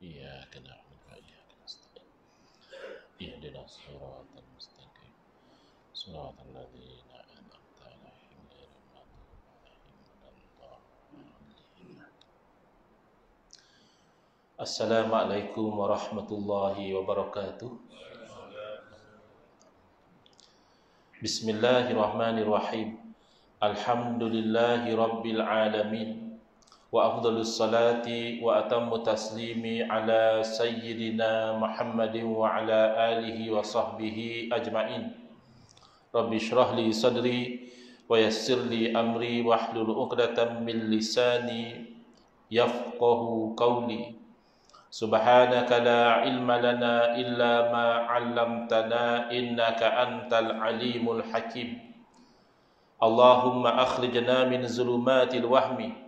إياك نعبد وإياك نستعين اهدنا الصراط المستقيم صراط الذين أنعمت عليهم غير المغضوب عليهم ولا الضالين. Assalamualaikum warahmatullahi wabarakatuh. Bismillahirrahmanirrahim. Alhamdulillahi rabbil alamin. Wa afdhalus salati wa atammu taslimi ala sayyidina Muhammadin wa ala alihi wa sahbihi ajma'in. Rabbi shrah li sadri wa yassir li amri wahlul 'uqdatam min lisani yafqahu qawli. Subhanaka la ilma lana illa ma 'allamtana innaka antal alimul hakim. Allahumma akhrijna min zulumatil wahmi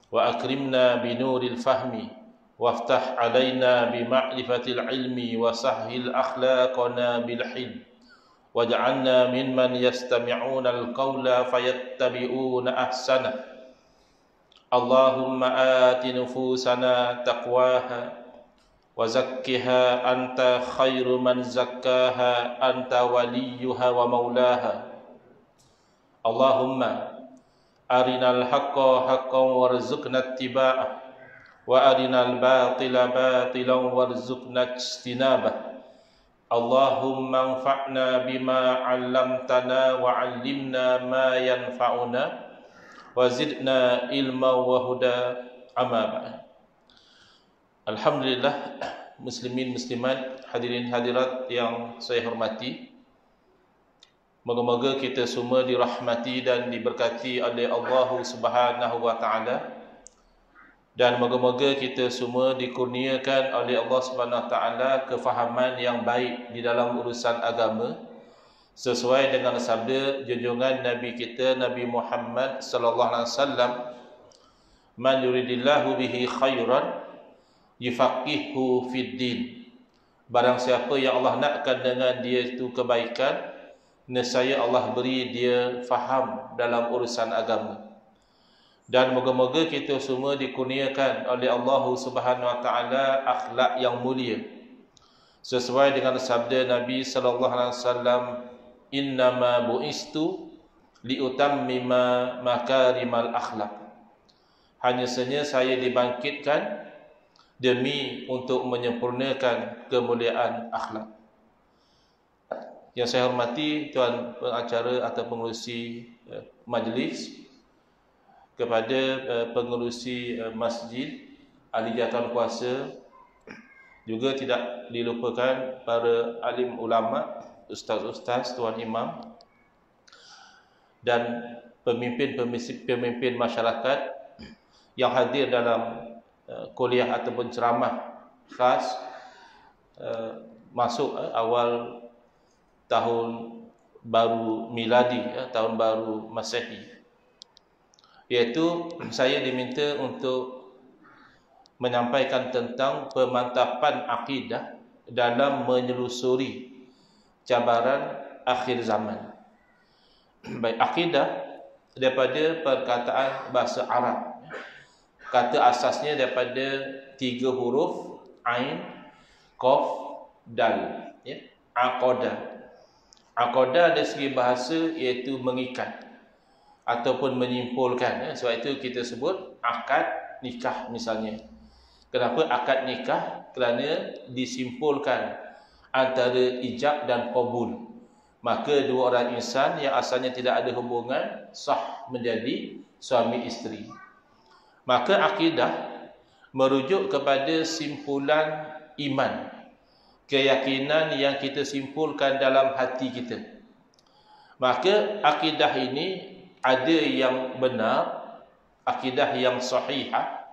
wa akrimna binuril fahmi waftah alaina bima'rifatil ilmi wa sahhil akhlaqana bil hilm waj'alna mimman yastami'una al-qawla fayattabi'una ahsana. Allahumma ati nufusana taqwaha wa zakkiha anta khairu man zakkaha anta waliyuha wa maulaha. Allahumma arinal haqqa haqqan warzuqna ittiba'ah wa arinal batila batilan warzuqna ijtinabah. Allahumma anfa'na bima 'allamtana wa 'allimna ma yanfa'una wa zidna ilma wa huda. Amma ba'd. Alhamdulillah, muslimin muslimat, hadirin hadirat yang saya hormati. Moga-moga kita semua dirahmati dan diberkati oleh Allah Subhanahu wa taala, dan moga-moga kita semua dikurniakan oleh Allah Subhanahu wa taala kefahaman yang baik di dalam urusan agama sesuai dengan sabda junjungan Nabi kita Nabi Muhammad sallallahu alaihi wasallam, man yuridillahu bihi khairan yufaqihu fid din. Barang siapa yang Allah nakkan dengan dia itu kebaikan, nescaya Allah beri dia faham dalam urusan agama. Dan moga-moga kita semua dikurniakan oleh Allah Subhanahu wa taala akhlak yang mulia sesuai dengan sabda Nabi sallallahu alaihi wasallam, innama bu'istu liutammima makarimal akhlak. Hanya saja saya dibangkitkan demi untuk menyempurnakan kemuliaan akhlak. Yang saya hormati tuan pengacara atau pengerusi majlis, kepada pengerusi masjid, ahli jawatan kuasa, juga tidak dilupakan para alim ulama, ustaz-ustaz, tuan imam, dan pemimpin masyarakat yang hadir dalam kuliah ataupun ceramah khas masuk awal tahun baru miladi, tahun baru Masehi, iaitu saya diminta untuk menyampaikan tentang pemantapan akidah dalam menyelusuri cabaran akhir zaman. Baik, akidah daripada perkataan bahasa Arab. Kata asasnya daripada 3 huruf, ain, qaf, dal, ya, aqadah. Aqadah dari segi bahasa iaitu mengikat ataupun menyimpulkan, ya. Sebab itu kita sebut akad nikah misalnya. Kenapa akad nikah? Kerana disimpulkan antara ijab dan qabul. Maka dua orang insan yang asalnya tidak ada hubungan sah menjadi suami isteri. Maka akidah merujuk kepada simpulan iman, keyakinan yang kita simpulkan dalam hati kita. Maka akidah ini ada yang benar, akidah yang sahihah,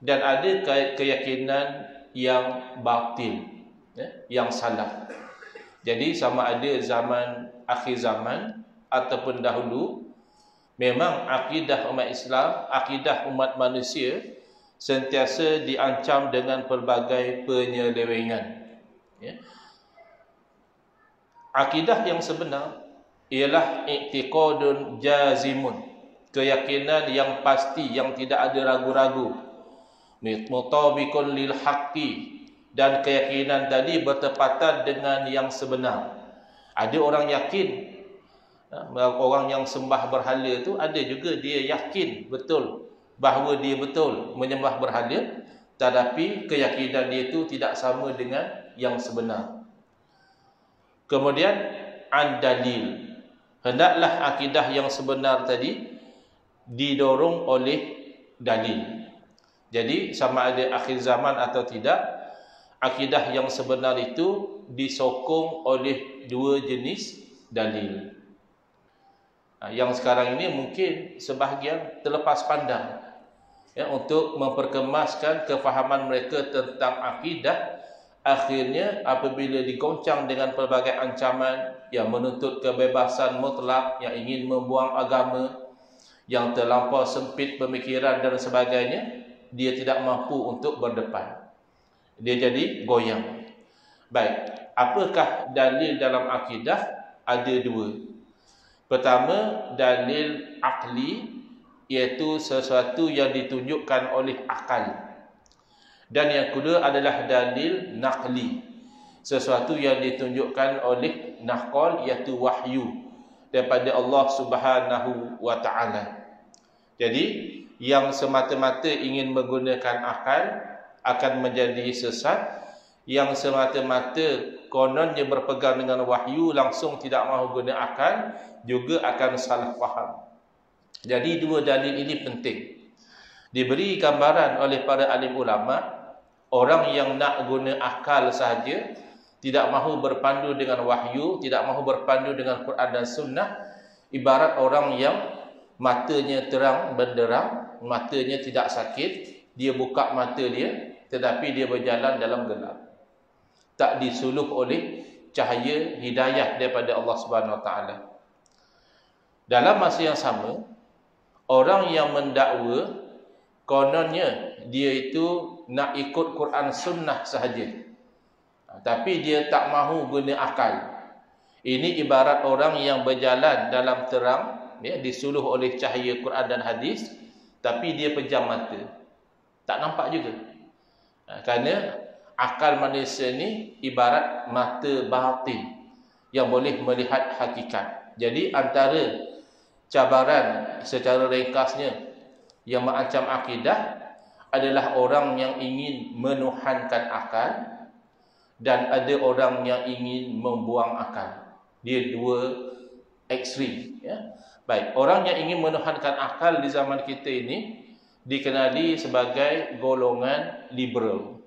dan ada keyakinan yang batil, ya, yang salah. Jadi sama ada zaman akhir zaman ataupun dahulu, memang akidah umat Islam, akidah umat manusia sentiasa diancam dengan pelbagai penyelewengan, ya. Akidah yang sebenar ialah i'tiqadun jazimun, keyakinan yang pasti, yang tidak ada ragu-ragu. mutabiqun lil haqqi, dan keyakinan tadi bertepatan dengan yang sebenar. Ada orang yakin, orang yang sembah berhala tu ada juga dia yakin betul bahawa dia betul menyembah berhala, tetapi keyakinan dia itu tidak sama dengan yang sebenar. Kemudian an dalil, hendaklah akidah yang sebenar tadi didorong oleh dalil. Jadi sama ada akhir zaman atau tidak, akidah yang sebenar itu disokong oleh dua jenis dalil. Yang sekarang ini mungkin sebahagian terlepas pandang untuk memperkemaskan kefahaman mereka tentang akidah. Akhirnya apabila digoncang dengan pelbagai ancaman yang menuntut kebebasan mutlak, yang ingin membuang agama, yang terlampau sempit pemikiran dan sebagainya, dia tidak mampu untuk berdepan. Dia jadi goyang. Baik, apakah dalil dalam akidah? Ada dua. Pertama, dalil akli, iaitu sesuatu yang ditunjukkan oleh akal. Dan yang kedua adalah dalil naqli, sesuatu yang ditunjukkan oleh naqal, iaitu wahyu daripada Allah Subhanahu wa taala. Jadi yang semata-mata ingin menggunakan akal akan menjadi sesat. Yang semata-mata kononnya berpegang dengan wahyu langsung tidak mahu guna akal juga akan salah faham. Jadi dua dalil ini penting. Diberi gambaran oleh para alim ulama, orang yang nak guna akal sahaja, tidak mahu berpandu dengan wahyu, tidak mahu berpandu dengan Quran dan Sunnah, ibarat orang yang matanya terang benderang, matanya tidak sakit, dia buka mata dia, tetapi dia berjalan dalam gelap, tak disuluh oleh cahaya hidayah daripada Allah Subhanahu Wa Taala. Dalam masa yang sama, orang yang mendakwa kononnya dia itu nak ikut Quran Sunnah sahaja, tapi dia tak mahu guna akal. Ini ibarat orang yang berjalan dalam terang, disuluh oleh cahaya Quran dan hadis, tapi dia pejam mata, tak nampak juga. Kerana akal manusia ni ibarat mata batin yang boleh melihat hakikat. Jadi antara cabaran secara ringkasnya yang mengancam akidah adalah orang yang ingin menuhankan akal dan ada orang yang ingin membuang akal. Dia dua ekstrim. Baik, orang yang ingin menuhankan akal di zaman kita ini dikenali sebagai golongan liberal.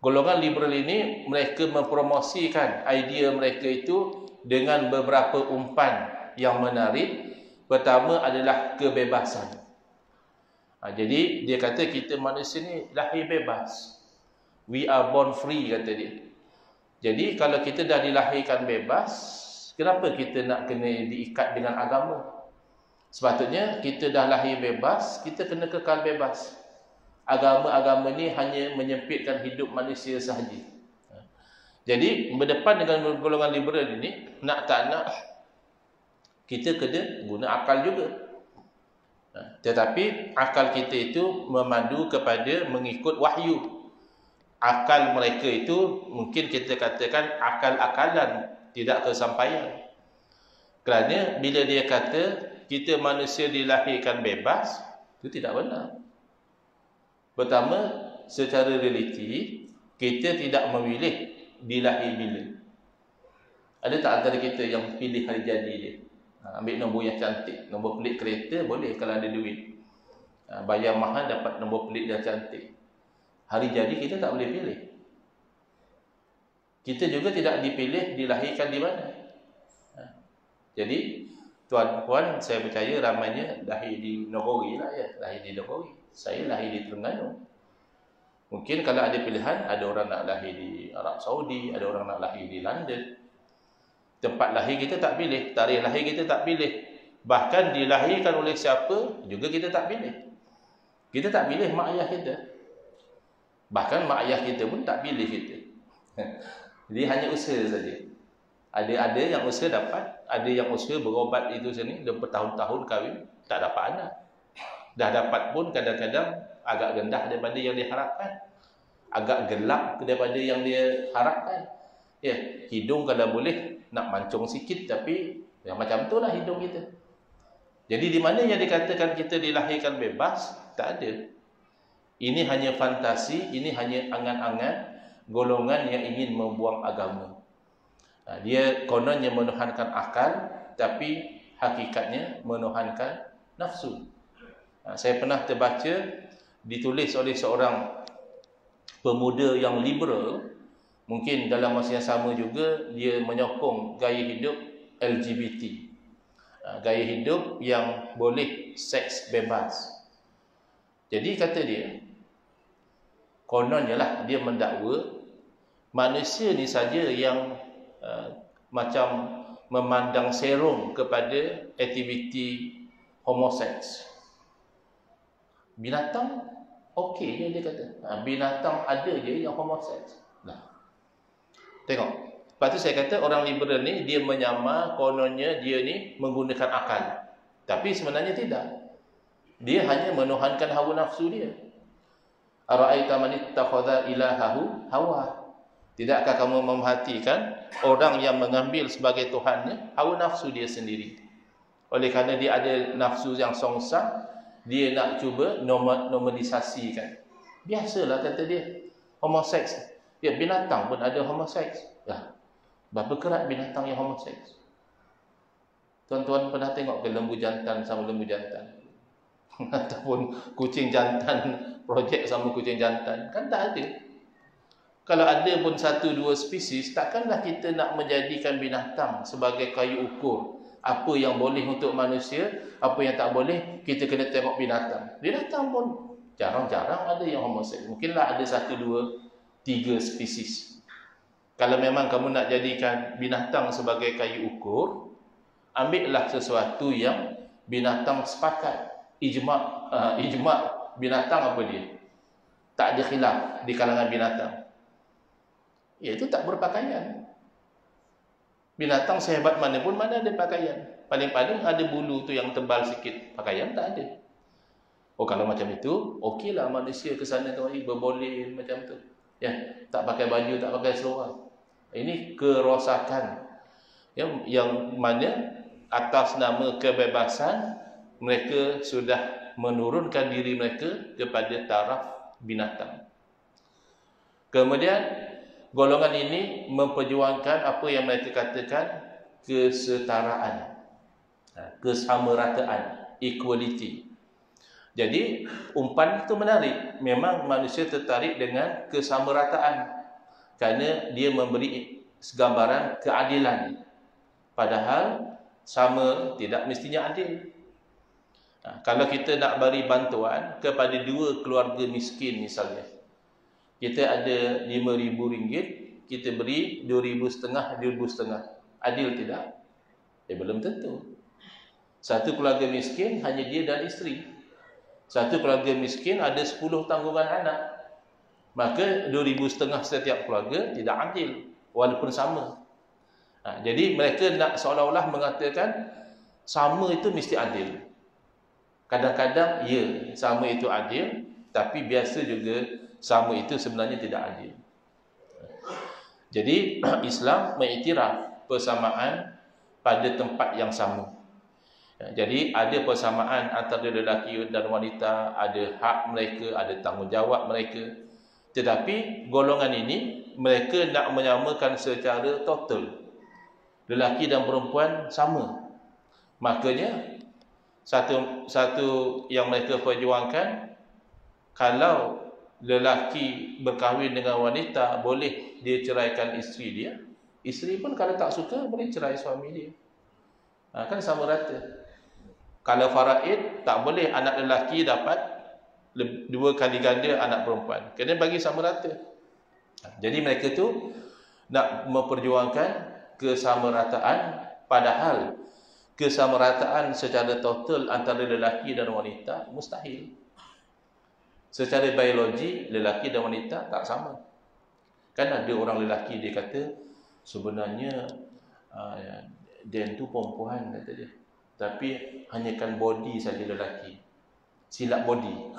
Golongan liberal ini mereka mempromosikan idea mereka itu dengan beberapa umpan yang menarik. Pertama adalah kebebasan. Jadi dia kata kita manusia ni lahir bebas. We are born free, kata dia. Jadi kalau kita dah dilahirkan bebas, kenapa kita nak kena diikat dengan agama? Sepatutnya kita dah lahir bebas, kita kena kekal bebas. Agama-agama ni hanya menyempitkan hidup manusia sahaja. Jadi berdepan dengan golongan liberal ini, nak tak nak kita kena guna akal juga. Tetapi akal kita itu memandu kepada mengikut wahyu. Akal mereka itu mungkin kita katakan akal-akalan, tidak kesampaian. Kerana bila dia kata kita manusia dilahirkan bebas, itu tidak benar. Pertama, secara realiti kita tidak memilih dilahir bila. Ada tak antara kita yang pilih hari jadi dia? Ambil nombor yang cantik, nombor pelik kereta boleh kalau ada duit. Bayar mahal dapat nombor pelik yang cantik. Hari jadi kita tak boleh pilih. Kita juga tidak dipilih dilahirkan di mana. Jadi tuan-puan, saya percaya ramainya lahir di Nogori lah ya, lahir di Nogori. Saya lahir di Terengganu. Mungkin kalau ada pilihan, ada orang nak lahir di Arab Saudi, ada orang nak lahir di London. Tempat lahir kita tak pilih, tarikh lahir kita tak pilih. Bahkan dilahirkan oleh siapa juga kita tak pilih. Kita tak pilih mak ayah kita. Bahkan mak ayah kita pun tak pilih kita. Jadi hanya usaha saja. Ada yang usaha dapat, ada yang usaha berobat itu sini, dah bertahun-tahun kahwin tak dapat anak. Dah dapat pun kadang-kadang agak rendah daripada yang diharapkan, agak gelap daripada yang dia harapkan. Ya, hidung kalau boleh nak mancung sikit, tapi yang macam tu lah hidung kita. Jadi di mana yang dikatakan kita dilahirkan bebas? Tak ada. Ini hanya fantasi, ini hanya angan-angan golongan yang ingin membuang agama. Dia kononnya menuhankan akal, tapi hakikatnya menuhankan nafsu. Saya pernah terbaca ditulis oleh seorang pemuda yang liberal, mungkin dalam masa yang sama juga dia menyokong gaya hidup LGBT, gaya hidup yang boleh seks bebas. Jadi kata dia, kononnya lah dia mendakwa manusia ni saja yang macam memandang serong kepada aktiviti homoseks. Binatang okey je dia kata. Binatang ada je yang homoseks. Nah, tengok. Lepas tu saya kata orang liberal ni dia menyamar kononnya dia ni menggunakan akal. Tapi sebenarnya tidak. Dia hanya menuhankan hawa nafsu dia. Ara'aita man ittakhadha ilahahu hawa. Tidakkah kamu memerhatikan orang yang mengambil sebagai tuhannya hawa nafsu dia sendiri? Oleh kerana dia ada nafsu yang songsang, dia nak cuba normalisasikan. Biasalah kata dia, homoseks. Ya, binatang pun ada homoseks. Ya, berapa kerat binatang yang homoseks? Tuan-tuan pernah tengok ke lembu jantan sama lembu jantan? Ataupun kucing jantan projek sama kucing jantan? Kan tak ada. Kalau ada pun satu dua spesies, takkanlah kita nak menjadikan binatang sebagai kayu ukur. Apa yang boleh untuk manusia, apa yang tak boleh, kita kena tengok binatang. Binatang pun jarang-jarang ada yang homoseks. Mungkinlah ada satu dua tiga spesies. Kalau memang kamu nak jadikan binatang sebagai kayu ukur, ambillah sesuatu yang binatang sepakat. Ijma' binatang apa dia? Tak ada khilaf di kalangan binatang. Iaitu tak berpakaian. Binatang sehebat mana pun mana ada pakaian. Paling-paling ada bulu tu yang tebal sikit. Pakaian tak ada. Oh, kalau macam itu, okeylah manusia ke sana kemari berboleh macam tu. Ya, tak pakai baju, tak pakai seluar. Ini kerosakan. Yang mana atas nama kebebasan mereka sudah menurunkan diri mereka kepada taraf binatang. Kemudian golongan ini memperjuangkan apa yang mereka katakan kesetaraan, kesamarataan, equality. Jadi umpan itu menarik. Memang manusia tertarik dengan kesamarataan kerana dia memberi gambaran keadilan. Padahal sama tidak mestinya adil. Kalau kita nak beri bantuan kepada dua keluarga miskin misalnya, kita ada RM5,000, kita beri RM2,500, RM2,500. Adil tidak? Belum tentu. Satu keluarga miskin hanya dia dan isteri. Satu keluarga miskin ada 10 tanggungan anak. Maka RM2,500 setiap keluarga tidak adil walaupun sama. Jadi mereka nak seolah-olah mengatakan sama itu mesti adil. Kadang-kadang ya, sama itu adil, tapi biasa juga sama itu sebenarnya tidak adil. Jadi Islam mengiktiraf persamaan pada tempat yang sama. Jadi ada persamaan antara lelaki dan wanita, ada hak mereka, ada tanggungjawab mereka. Tetapi golongan ini mereka nak menyamakan secara total. Lelaki dan perempuan sama. Makanya satu yang mereka perjuangkan, kalau lelaki berkahwin dengan wanita, boleh dia ceraikan isteri dia. Isteri pun kalau tak suka boleh cerai suami dia. Kan sama rata. Kalau faraid, tak boleh anak lelaki dapat 2 kali ganda anak perempuan. Kena bagi sama rata. Jadi mereka tu nak memperjuangkan kesamarataan, padahal kesamarataan secara total antara lelaki dan wanita mustahil. Secara biologi, lelaki dan wanita tak sama. Kan ada orang lelaki dia kata, sebenarnya Dan tu perempuan kata dia, tapi hanyakan body saja lelaki. silap body.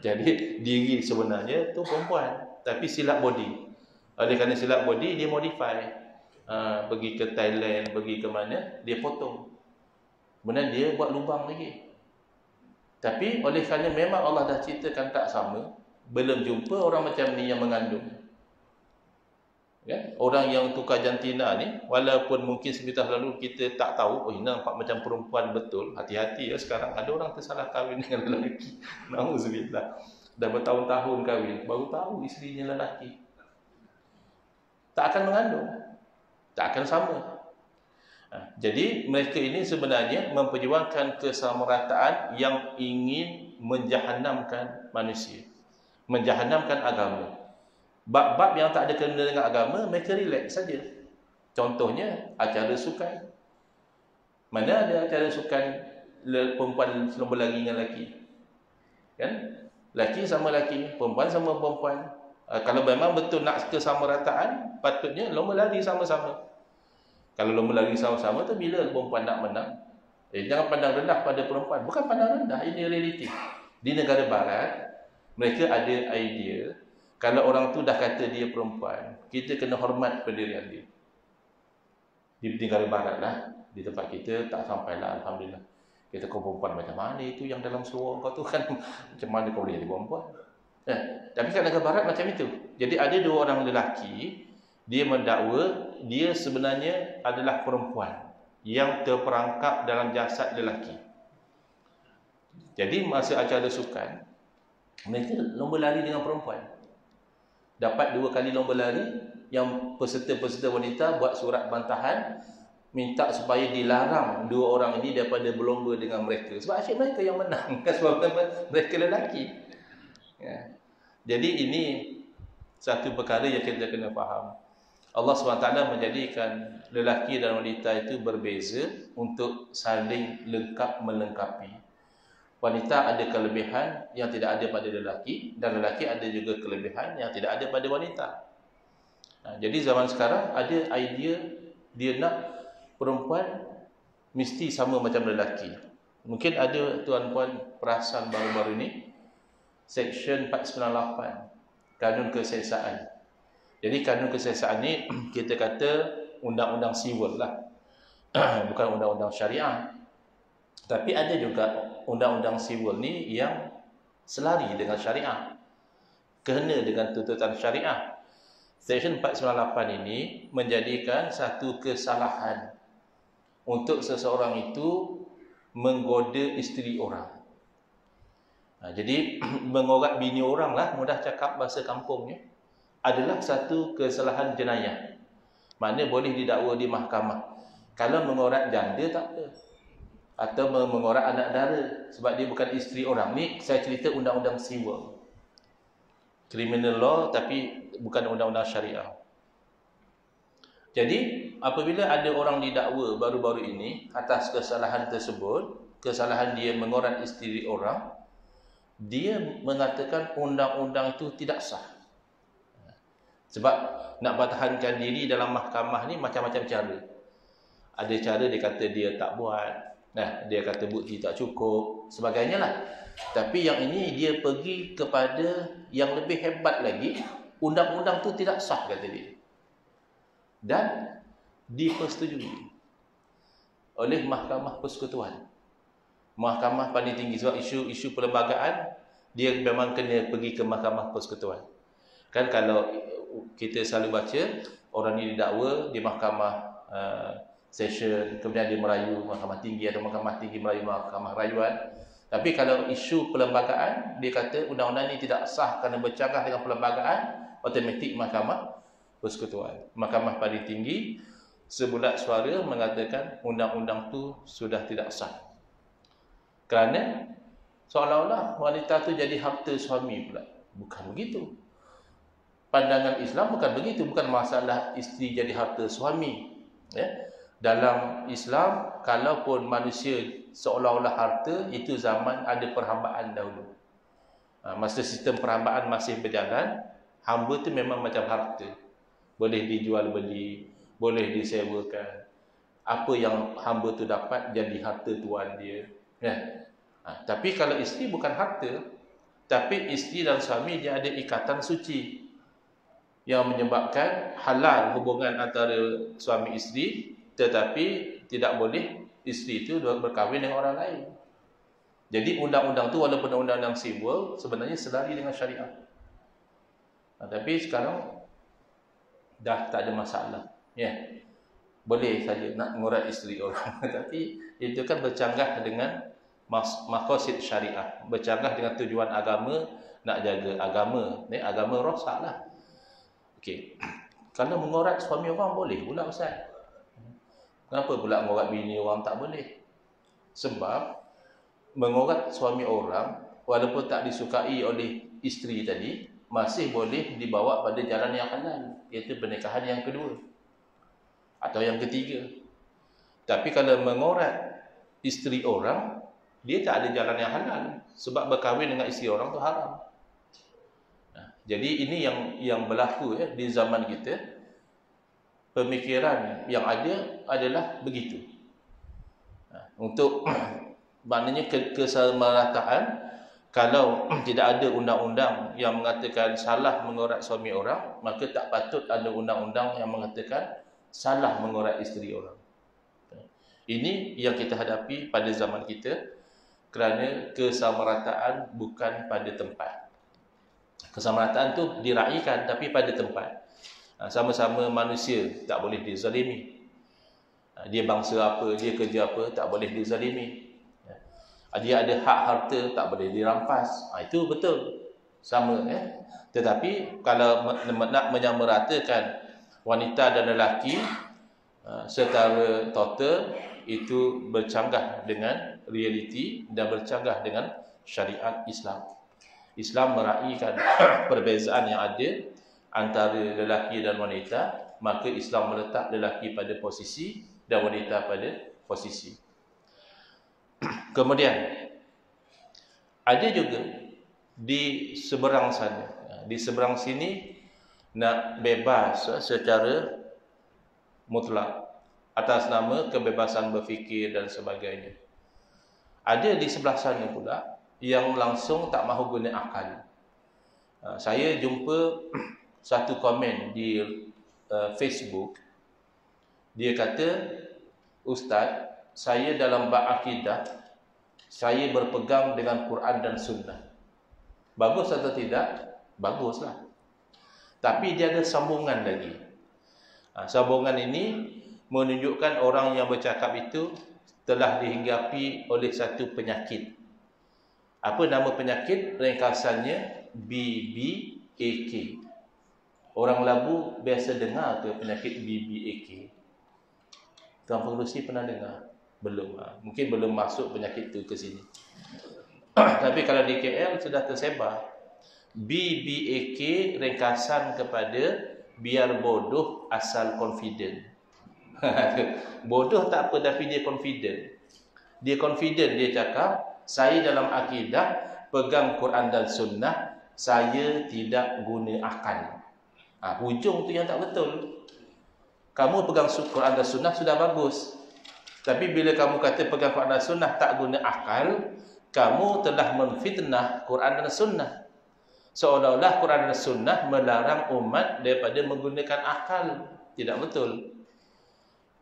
Jadi diri sebenarnya tu perempuan, tapi silap body. Oleh kerana silap body, dia modify. Pergi ke Thailand, pergi ke mana, dia potong. Kemudian dia buat lubang lagi. Tapi oleh kerana memang Allah dah ciptakan tak sama, belum jumpa orang macam ni yang mengandung. Ya? Orang yang tukar jantina ni, walaupun mungkin sebentar lalu kita tak tahu, oh ini nampak macam perempuan betul, hati-hati ya, sekarang ada orang tersalah kahwin dengan lelaki. Nauzubillah. Dah bertahun-tahun kahwin, baru tahu isterinya lelaki. Tak akan mengandung, tak akan sama. Jadi mereka ini sebenarnya memperjuangkan kesamarataan yang ingin menjahannamkan manusia, menjahannamkan agama. Bab-bab yang tak ada kena dengan agama, mereka relax saja. Contohnya acara sukan. Mana ada acara sukan perempuan lomba lari dengan lelaki? Kan? Lelaki sama lelaki, perempuan sama perempuan. Kalau memang betul nak kesamarataan, patutnya lomba lari sama-sama. Kalau lomba lari sama-sama tu bila perempuan nak menang? Jangan pandang rendah pada perempuan. Bukan pandang rendah, ini realiti. Di negara barat, mereka ada idea, kalau orang tu dah kata dia perempuan, kita kena hormat pendirian dia. Di negara barat lah, di tempat kita tak sampailah, alhamdulillah. Kita kau perempuan macam mana itu yang dalam seluar kau tu kan, macam mana kau boleh jadi perempuan? Tapi kat negara barat macam itu. Jadi ada dua orang lelaki, dia mendakwa dia sebenarnya adalah perempuan yang terperangkap dalam jasad lelaki. Jadi masa acara sukan, mereka lomba lari dengan perempuan. Dapat 2 kali lomba lari, yang peserta-peserta wanita buat surat bantahan minta supaya dilarang 2 orang ini daripada berlomba dengan mereka. Sebab asyik mereka yang menang, sebab mereka lelaki. Ya. Jadi ini satu perkara yang kita kena faham. Allah SWT menjadikan lelaki dan wanita itu berbeza untuk saling lengkap melengkapi. Wanita ada kelebihan yang tidak ada pada lelaki, dan lelaki ada juga kelebihan yang tidak ada pada wanita. Jadi zaman sekarang ada idea dia nak perempuan mesti sama macam lelaki. Mungkin ada tuan-puan perasan baru-baru ini, Seksyen 498, Kanun Keseksaan. Jadi kanun keseksaan ni kita kata undang-undang sivil lah, bukan undang-undang syariah. Tapi ada juga undang-undang sivil ni yang selari dengan syariah, kena dengan tuntutan syariah. Seksyen 498 ini menjadikan satu kesalahan untuk seseorang itu menggoda isteri orang. Jadi mengorat bini orang lah, mudah cakap bahasa kampungnya, adalah satu kesalahan jenayah. Mana boleh didakwa di mahkamah. Kalau mengorat janda tak apa, atau mengorat anak dara sebab dia bukan isteri orang. Ni saya cerita undang-undang sivil, criminal law, tapi bukan undang-undang syariah. Jadi apabila ada orang didakwa baru-baru ini atas kesalahan tersebut, kesalahan dia mengorat isteri orang, dia mengatakan undang-undang itu tidak sah. Sebab nak pertahankan diri dalam mahkamah ni macam-macam cara. Ada cara dia kata dia tak buat, dia kata bukti tak cukup, sebagainya lah. Tapi yang ini dia pergi kepada yang lebih hebat lagi, undang-undang tu tidak sah kata dia. Dan dipersetujui oleh Mahkamah Persekutuan, mahkamah paling tinggi. Sebab isu-isu perlembagaan dia memang kena pergi ke Mahkamah Persekutuan. Kan kalau kita selalu baca orang ni didakwa di mahkamah session, kemudian dia merayu mahkamah tinggi, atau mahkamah tinggi merayu mahkamah rayuan. Tapi kalau isu perlembagaan, dia kata undang-undang ini tidak sah kerana bercanggah dengan perlembagaan, automatik Mahkamah Persekutuan. Mahkamah paling tinggi sebulat suara mengatakan undang-undang tu sudah tidak sah. Kerana seolah-olah wanita tu jadi harta suami pula. Bukan begitu. Pandangan Islam bukan begitu, bukan masalah isteri jadi harta suami. Ya. Dalam Islam, kalaupun manusia seolah-olah harta, itu zaman ada perhambaan dahulu. Masa sistem perhambaan masih berjalan, hamba tu memang macam harta. Boleh dijual beli, boleh disewakan. Apa yang hamba tu dapat jadi harta tuan dia. Ya. Tapi kalau isteri bukan harta, tapi isteri dan suami dia ada ikatan suci yang menyebabkan halal hubungan antara suami isteri, tetapi tidak boleh isteri itu berkahwin dengan orang lain. Jadi undang-undang tu walaupun undang-undang civil sebenarnya selari dengan syariat. Tapi sekarang dah tak ada masalah. Ya. Boleh saja nak mengurat isteri orang. Tapi itu kan bercanggah dengan maqasid syariat, bercanggah dengan tujuan agama, nak jaga agama. Ni agama rosaklah. Okey. Kalau mengurat suami orang boleh pula Ustaz. Kenapa pula mengurat bini orang tak boleh? Sebab mengurat suami orang walaupun tak disukai oleh isteri tadi masih boleh dibawa pada jalan yang halal, iaitu pernikahan yang kedua atau yang ketiga. Tapi kalau mengurat isteri orang, dia tak ada jalan yang halal sebab berkahwin dengan isteri orang tu haram. Jadi ini yang berlaku di zaman kita. Pemikiran yang ada adalah begitu. Untuk maknanya kesamarataan, kalau tidak ada undang-undang yang mengatakan salah mengurat suami orang, maka tak patut ada undang-undang yang mengatakan salah mengurat isteri orang. Ini yang kita hadapi pada zaman kita, kerana kesamarataan bukan pada tempat. Kesamarataan tu diraikan tapi pada tempat. Sama-sama manusia tak boleh dizalimi. Dia bangsa apa, dia kerja apa, tak boleh dizalimi. Dia ada hak harta, tak boleh dirampas. Itu betul. Sama. Tetapi kalau nak menyamaratakan wanita dan lelaki secara total, itu bercanggah dengan realiti dan bercanggah dengan syariat Islam. Islam meraihkan perbezaan yang ada antara lelaki dan wanita, maka Islam meletak lelaki pada posisi dan wanita pada posisi. Kemudian ada juga di seberang sana, di seberang sini nak bebas secara mutlak atas nama kebebasan berfikir dan sebagainya. Ada di sebelah sana pula yang langsung tak mahu guna akal. Saya jumpa satu komen di Facebook. Dia kata, Ustaz, saya dalam bab akidah, saya berpegang dengan Quran dan Sunnah. Bagus atau tidak? Baguslah. Tapi dia ada sambungan lagi. Sambungan ini menunjukkan orang yang bercakap itu telah dihinggapi oleh satu penyakit. Apa nama penyakit? Ringkasannya BBAK. Orang Labu biasa dengar ke penyakit BBAK? Tuan Pengerusi pernah dengar? Belum. Mungkin belum masuk penyakit itu ke sini. Tapi kalau di KL sudah tersebar. BBAK ringkasan kepada biar bodoh asal confident. Bodoh tak apa, tapi dia confident. Dia confident, dia cakap, saya dalam akidah pegang Quran dan Sunnah, saya tidak guna akal. Hujung tu yang tak betul. Kamu pegang Quran dan Sunnah sudah bagus. Tapi bila kamu kata pegang Quran dan Sunnah tak guna akal, kamu telah memfitnah Quran dan Sunnah. Seolah-olah Quran dan Sunnah melarang umat daripada menggunakan akal. Tidak betul.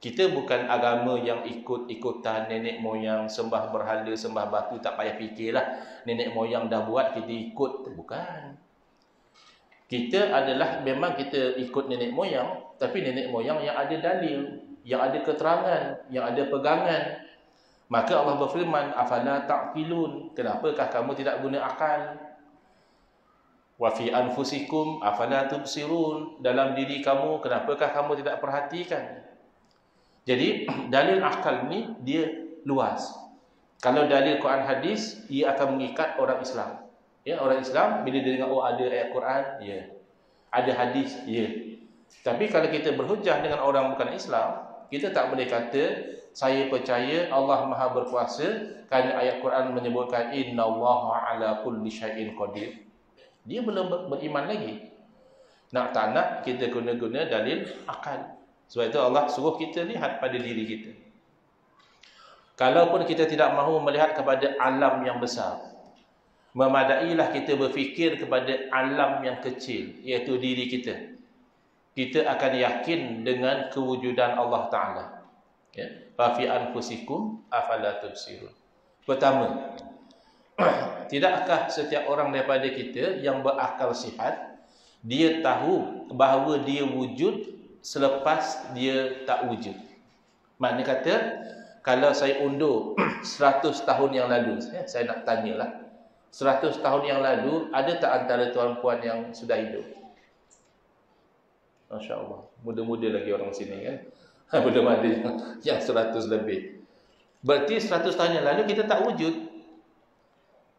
Kita bukan agama yang ikut-ikutan nenek moyang, sembah berhala, sembah batu, tak payah fikirlah. Nenek moyang dah buat, kita ikut. Bukan. Kita adalah, memang kita ikut nenek moyang, tapi nenek moyang yang ada dalil, yang ada keterangan, yang ada pegangan. Maka Allah berfirman, afala ta'qilun, kenapakah kamu tidak guna akal? Wa fi anfusikum afala tubsirun, dalam diri kamu, kenapakah kamu tidak perhatikan? Jadi dalil akal ni dia luas. Kalau dalil Quran hadis, ia akan mengikat orang Islam. Ya, orang Islam bila dia dengar ada ayat Quran, ya. Ada hadis, ya. Tapi kalau kita berhujah dengan orang bukan Islam, kita tak boleh kata saya percaya Allah Maha berkuasa kerana ayat Quran menyebutkan innallaha ala kulli syai'in qadir. Dia belum beriman lagi. Nak tak nak kita guna-guna dalil akal. Sebab itu Allah suruh kita lihat pada diri kita. Kalaupun kita tidak mahu melihat kepada alam yang besar, memadailah kita berfikir kepada alam yang kecil, iaitu diri kita. Kita akan yakin dengan kewujudan Allah Ta'ala. Ya. Fa fi anfusikum afala tubsirun. Pertama, tidakkah setiap orang daripada kita yang berakal sihat, dia tahu bahawa dia wujud selepas dia tak wujud? Makna kata, kalau saya undur 100 tahun yang lalu, saya nak tanyalah, 100 tahun yang lalu, ada tak antara tuan-puan yang sudah hidup? Masya Allah, muda-muda lagi orang sini kan. Belum ada yang 100 lebih. Berarti 100 tahun yang lalu kita tak wujud.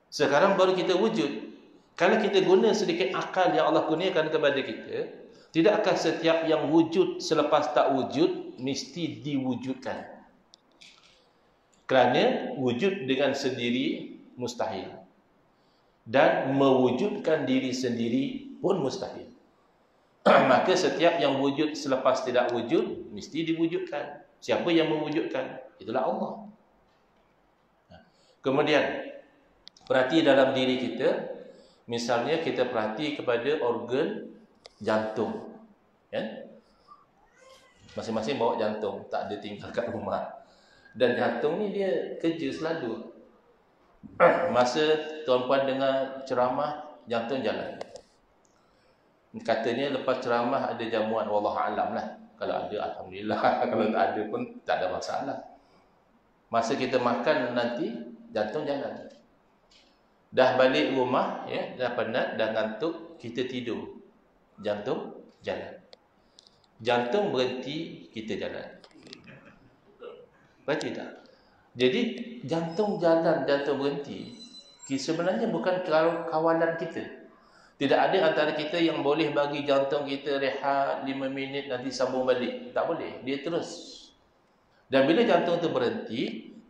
Sekarang baru kita wujud. Kalau kita guna sedikit akal yang Allah kurniakan kepada kita, tidakkah setiap yang wujud selepas tak wujud mesti diwujudkan? Kerana wujud dengan sendiri mustahil. Dan mewujudkan diri sendiri pun mustahil. Maka setiap yang wujud selepas tidak wujud mesti diwujudkan. Siapa yang mewujudkan? Itulah Allah. Kemudian, perhati dalam diri kita, misalnya kita perhati kepada organ jantung. Kan? Masing-masing bawa jantung, tak ada tinggal kat rumah. Dan jantung ni dia kerja selalu. Masa tuan-puan dengar ceramah, jantung jalan. Katanya lepas ceramah ada jamuan, wallahualam lah. Kalau ada, alhamdulillah. Kalau tak ada pun tak ada masalah. Masa kita makan nanti, jantung jalan. Dah balik rumah, ya, dah penat, dah ngantuk, kita tidur. Jantung jalan. Jantung berhenti, kita jalan. Berarti tak? Jadi jantung jalan, jantung berhenti, sebenarnya bukan kawalan kita. Tidak ada antara kita yang boleh bagi jantung kita rehat 5 minit nanti sambung balik. Tak boleh, dia terus. Dan bila jantung itu berhenti,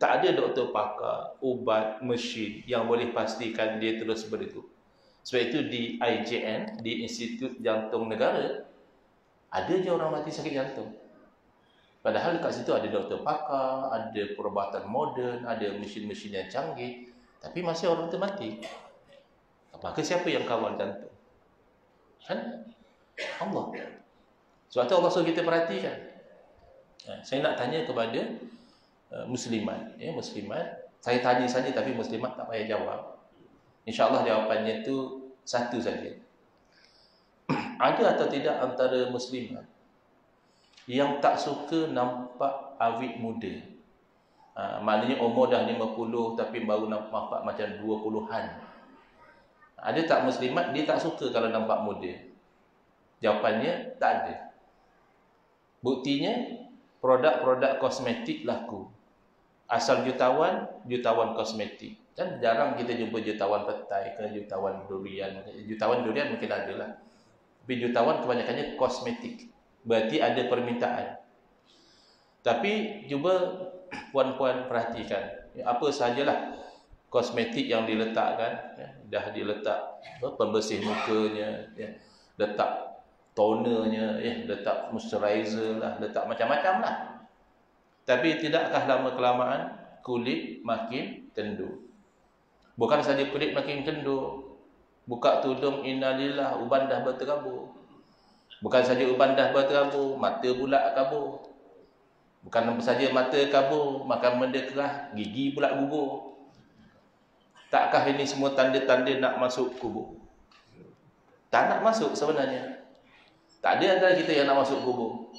tak ada doktor pakar, ubat, mesin yang boleh pastikan dia terus berdegup. Sebab itu di IJN, di Institut Jantung Negara, ada je orang mati sakit jantung. Padahal kat situ ada doktor pakar, ada perubatan moden, ada mesin-mesin yang canggih, tapi masih orang tu mati. Maka siapa yang kawal jantung? Kan? Allah. Sebab tu Allah suruh kita perhatikan. Saya nak tanya kepada muslimat, ya, muslimat. Saya tanya saja tapi muslimat tak payah jawab. InsyaAllah jawapannya tu satu saja. Ada atau tidak antara muslimat yang tak suka nampak awet muda? Maknanya umur dah 50 tapi baru nampak macam 20-an. Ada tak muslimat dia tak suka kalau nampak muda? Jawapannya tak ada. Buktinya produk-produk kosmetik laku. Asal jutawan, jutawan kosmetik. Dan jarang kita jumpa jutawan petai ke jutawan durian. Jutawan durian mungkin ada lah. Tapi jutawan kebanyakannya kosmetik. Berarti ada permintaan. Tapi cuba puan-puan perhatikan, apa sahajalah kosmetik yang diletakkan, ya, dah diletak pembersih mukanya, ya, letak tonernya, ya, letak moisturizer lah, letak macam-macam lah. Tapi tidakkah lama kelamaan kulit makin kendur? Bukan saja kulit makin kendur, buka tudung innalillah, uban dah berterabur. Bukan saja uban dah berterabur, mata pula kabur. Bukan saja mata kabur, makan benda kerah, gigi pula gugur. Takkah ini semua tanda-tanda nak masuk kubur? Tak nak masuk sebenarnya. Tak ada antara kita yang nak masuk kubur.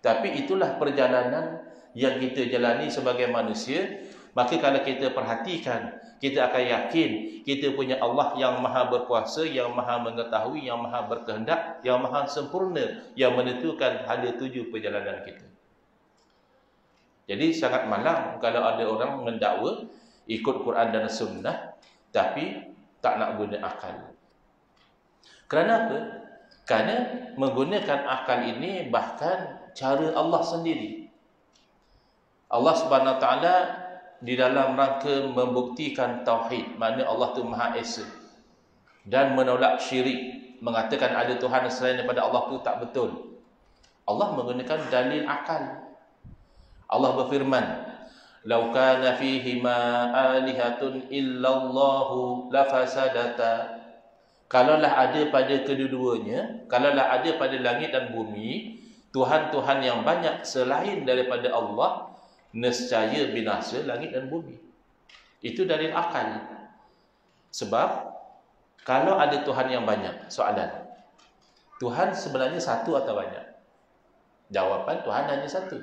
Tapi itulah perjalanan yang kita jalani sebagai manusia. Maka kalau kita perhatikan, kita akan yakin kita punya Allah yang maha berkuasa, yang maha mengetahui, yang maha berkehendak, yang maha sempurna, yang menentukan hala tuju perjalanan kita. Jadi sangat malang kalau ada orang mendakwa ikut Quran dan Sunnah tapi tak nak guna akal. Kerana apa? Kerana menggunakan akal ini bahkan cara Allah sendiri. Allah Subhanahu Wa Taala di dalam rangka membuktikan tauhid, makna Allah tu Maha Esa, dan menolak syirik, mengatakan ada Tuhan selain daripada Allah tu tak betul. Allah menggunakan dalil akal. Allah berfirman, Lau kana fihima alihatun illallahu lafasadata. Kalaulah ada pada kedua-duanya, kalaulah ada pada langit dan bumi Tuhan-Tuhan yang banyak selain daripada Allah, nescaya binasa langit dan bumi. Itu dari akal. Sebab kalau ada Tuhan yang banyak, soalan, Tuhan sebenarnya satu atau banyak? Jawapan, Tuhan hanya satu.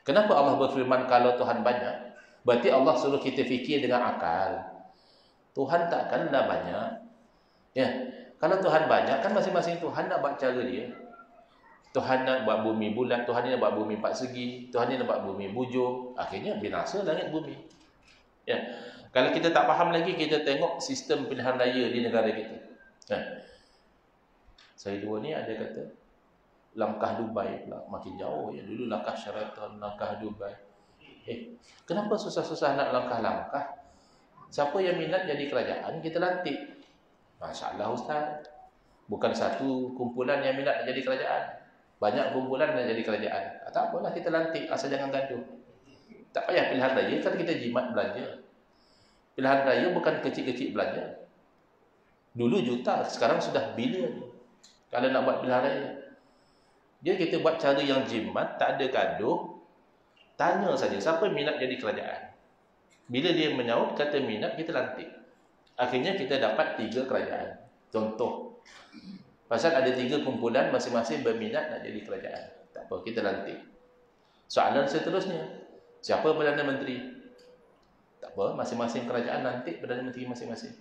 Kenapa Allah berfirman kalau Tuhan banyak? Berarti Allah suruh kita fikir dengan akal. Tuhan takkanlah banyak. Ya, kalau Tuhan banyak, kan masing-masing Tuhan nak buat cara dia. Tuhan nak buat bumi bulat, Tuhan ni nak buat bumi empat segi, Tuhan ni nak buat bumi bujur. Akhirnya binasa langit bumi. Ya. Kalau kita tak faham lagi, kita tengok sistem pilihan raya di negara kita. Saya dua ni ada kata langkah Dubai pula, makin jauh ya. Dulu langkah Sheraton, langkah Dubai. Kenapa susah-susah nak langkah-langkah? Siapa yang minat jadi kerajaan, kita lantik. Masya-Allah Ustaz. Bukan satu kumpulan yang minat nak jadi kerajaan. Banyak kumpulan nak jadi kerajaan. Tak apalah, kita lantik, asal jangan gaduh. Tak payah pilihan raya, kan kita jimat belanja. Pilihan raya bukan kecil-kecil belanja. Dulu juta, sekarang sudah bilion. Kalau nak buat pilihan raya. Jadi kita buat cara yang jimat, tak ada gaduh. Tanya saja, siapa minat jadi kerajaan? Bila dia menyaut, kata minat, kita lantik. Akhirnya kita dapat 3 kerajaan. Contoh. Pasal ada 3 kumpulan, masing-masing berminat nak jadi kerajaan. Tak apa, kita lantik. Soalan seterusnya, siapa Perdana Menteri? Tak apa, masing-masing kerajaan lantik Perdana Menteri masing-masing.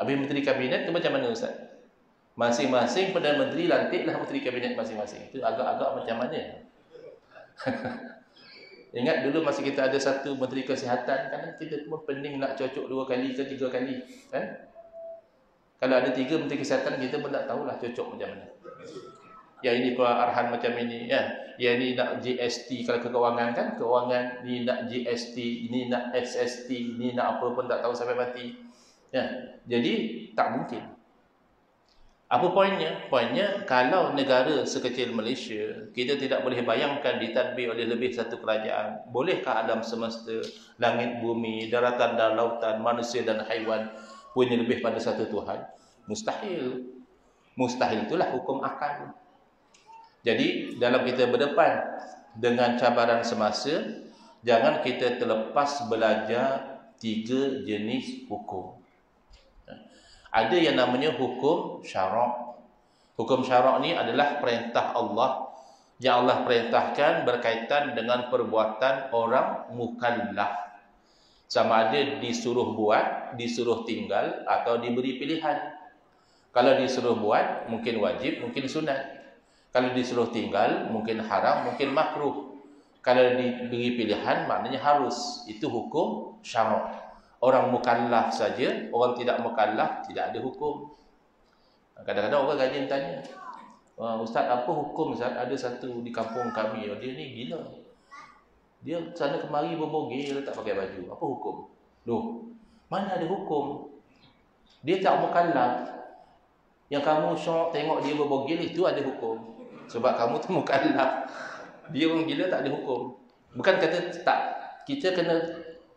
Habis Menteri Kabinet tu macam mana Ustaz? Masing-masing Perdana Menteri lantiklah Menteri Kabinet masing-masing. Itu agak-agak macam mana? Ingat dulu masa kita ada satu Menteri Kesihatan, kan kita pun pening nak cocok 2 kali ke 3 kali, kan? Kalau ada 3 Menteri Kesihatan, kita pun tak tahulah cocok macam mana. Yang ini keluar arahan macam ini, ya. Yang ini nak GST kalau ke kewangan, kan? Kewangan ni nak GST, ini nak SST, ini nak apa pun tak tahu sampai mati. Ya. Jadi tak mungkin. Apa poinnya? Poinnya, kalau negara sekecil Malaysia, kita tidak boleh bayangkan ditadbir oleh lebih satu kerajaan. Bolehkah alam semesta, langit, bumi, daratan dan lautan, manusia dan haiwan punya lebih pada satu Tuhan? Mustahil. Mustahil itulah hukum akal. Jadi, dalam kita berdepan dengan cabaran semasa, jangan kita terlepas belajar 3 jenis hukum. Ada yang namanya hukum syarak. Hukum syarak ni adalah perintah Allah yang Allah perintahkan berkaitan dengan perbuatan orang mukallaf. Sama ada disuruh buat, disuruh tinggal atau diberi pilihan. Kalau disuruh buat, mungkin wajib, mungkin sunat. Kalau disuruh tinggal, mungkin haram, mungkin makruh. Kalau diberi pilihan, maknanya harus. Itu hukum syarak. Orang mukallaf saja, orang tidak mukallaf tidak ada hukum. Kadang-kadang orang rajin tanya, Ustaz, apa hukum Ustaz? Ada satu di kampung kami, dia ni gila. Dia sana kemari berbogel, tak pakai baju. Apa hukum? Loh, mana ada hukum? Dia tak mukallaf. Yang kamu syok tengok dia berbogel, itu ada hukum. Sebab kamu tu mukallaf. Dia orang gila, tak ada hukum. Bukan kata tak, kita kena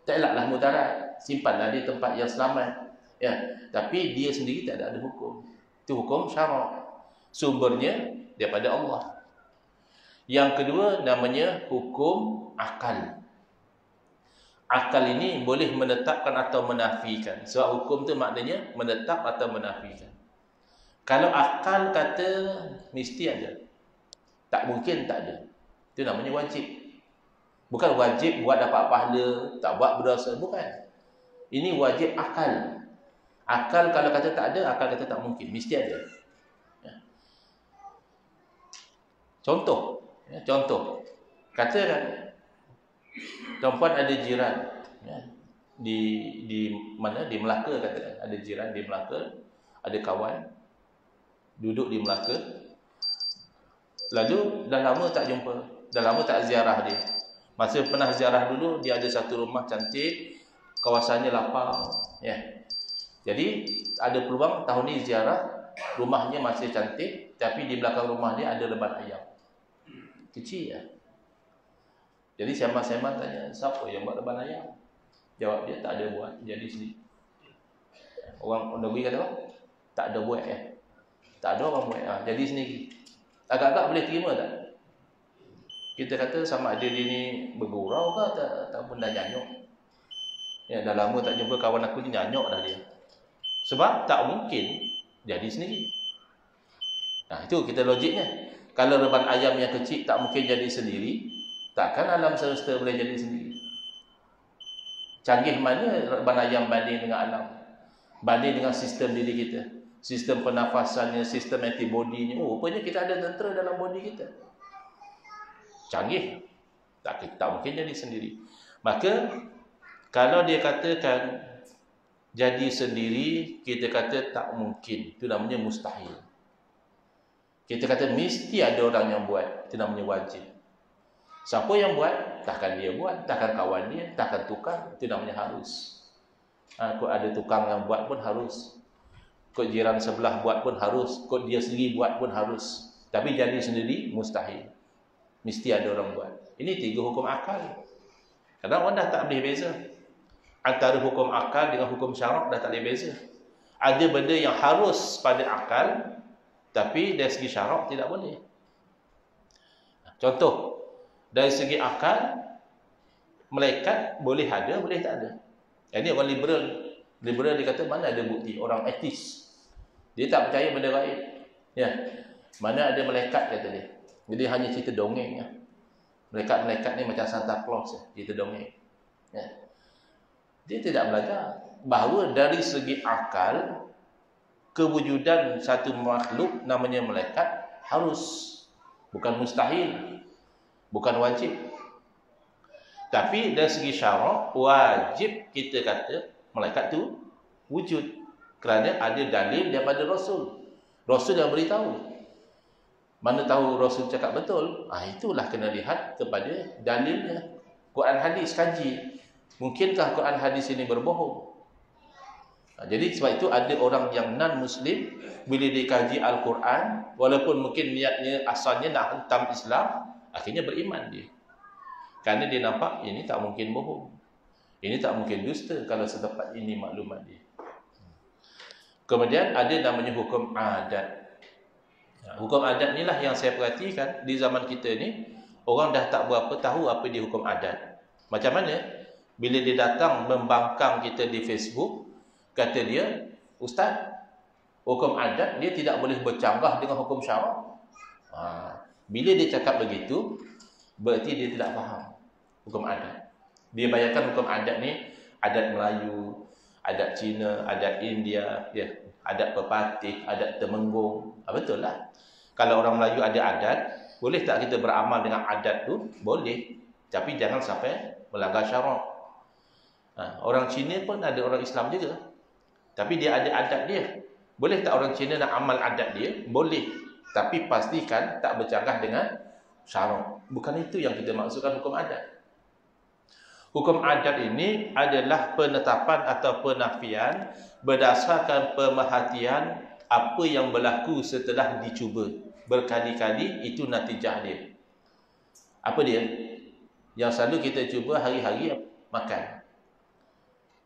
tak elaklah mudarat. Simpanlah di tempat yang selamat. Ya, tapi dia sendiri tak ada hukum. Itu hukum syarak. Sumbernya daripada Allah. Yang kedua namanya hukum akal. Akal ini boleh menetapkan atau menafikan. Sebab hukum tu maknanya menetap atau menafikan. Kalau akal kata mesti ada, tak mungkin tak ada. Itu namanya wajib. Bukan wajib buat dapat pahala, tak buat berdosa, bukan. Ini wajib akal. Akal kalau kata tak ada, akal kata tak mungkin, mesti ada. Ya. Contoh, katakan tuan-puan ada jiran, ya, di mana, di Melaka, katakan ada jiran di Melaka, ada kawan duduk di Melaka, lalu dah lama tak jumpa, dah lama tak ziarah dia. Masa pernah ziarah dulu, dia ada satu rumah cantik, kawasannya lapang, ya. Jadi ada peluang tahun ni ziarah, rumahnya masih cantik, tapi di belakang rumah dia ada reban ayam. Kecil ya. Jadi sembang-sembang tanya, siapa yang buat reban ayam? Jawab dia, tak ada buat, jadi sendiri. Orang negeri kata apa? Tak ada buat tak ada orang buat, jadi sendiri. Agak-agak boleh terima tak? Kita kata sama ada dia ni bergurau ke tak pun dah nyanyuk. Ya, dah lama tak jumpa kawan aku ni, nyanyuk dah dia. Sebab tak mungkin jadi sendiri. Nah, itu kita logiknya. Kalau reban ayam yang kecil tak mungkin jadi sendiri, takkan alam semesta boleh jadi sendiri. Canggih mana reban ayam banding dengan alam? Banding dengan sistem diri kita. Sistem pernafasannya, sistem antibody-nya. Oh, rupanya kita ada tentera dalam body kita. Canggih. Tak mungkin jadi sendiri. Maka, kalau dia katakan jadi sendiri, kita kata tak mungkin. Itu namanya mustahil. Kita kata mesti ada orang yang buat. Itu namanya wajib. Siapa yang buat? Takkan dia buat. Takkan kawan dia. Takkan tukang. Itu namanya harus. Kok ada tukang yang buat pun harus. Kok jiran sebelah buat pun harus. Kok dia sendiri buat pun harus. Tapi jadi sendiri mustahil. Mesti ada orang buat. Ini 3 hukum akal. Kadang orang dah tak boleh beza. Antara hukum akal dengan hukum syarak dah tak boleh beza. Ada benda yang harus pada akal, tapi dari segi syarak tidak boleh. Contoh, dari segi akal, malaikat boleh ada, boleh tak ada. Ini orang liberal. Liberal dia kata mana ada bukti. Orang etis. Dia tak percaya benda gaib. Ya. Mana ada malaikat kata dia. Jadi hanya cerita dongeng. Ya. Malaikat-malaikat ni macam Santa Claus. Ya. Cerita dongeng. Ya. Dia tidak belajar bahawa dari segi akal, kewujudan satu makhluk namanya malaikat harus. Bukan mustahil. Bukan wajib. Tapi dari segi syarak, wajib kita kata malaikat tu wujud. Kerana ada dalil daripada Rasul. Rasul yang beritahu. Mana tahu Rasul cakap betul? Itulah kena lihat kepada dalilnya. Quran hadis kaji. Mungkinkah Quran hadis ini berbohong? Jadi sebab itu ada orang yang non-Muslim, bila dikaji Al-Quran, walaupun mungkin niatnya asalnya nak hentam Islam, akhirnya beriman dia. Kerana dia nampak ini tak mungkin bohong. Ini tak mungkin dusta kalau setepat ini maklumat dia. Kemudian ada namanya hukum adat. Hukum adat inilah yang saya perhatikan di zaman kita ni, orang dah tak berapa tahu apa dia hukum adat. Macam mana? Bila dia datang membangkang kita di Facebook, kata dia, Ustaz, hukum adat dia tidak boleh bercanggah dengan hukum syarak. Bila dia cakap begitu, berarti dia tidak faham hukum adat. Dia bayangkan hukum adat ni adat Melayu, adat Cina, adat India, ya, adat Pepatih, adat Temenggung. Betul lah. Kalau orang Melayu ada adat, boleh tak kita beramal dengan adat tu? Boleh. Tapi jangan sampai melanggar syarak. Orang Cina pun ada orang Islam juga. Tapi dia ada adat dia. Boleh tak orang Cina nak amal adat dia? Boleh. Tapi pastikan tak bercanggah dengan syarak. Bukan itu yang kita maksudkan hukum adat. Hukum adat ini adalah penetapan atau penafian berdasarkan pemerhatian apa yang berlaku setelah dicuba. Berkali-kali itu natijah dia. Apa dia? Yang selalu kita cuba hari-hari makan.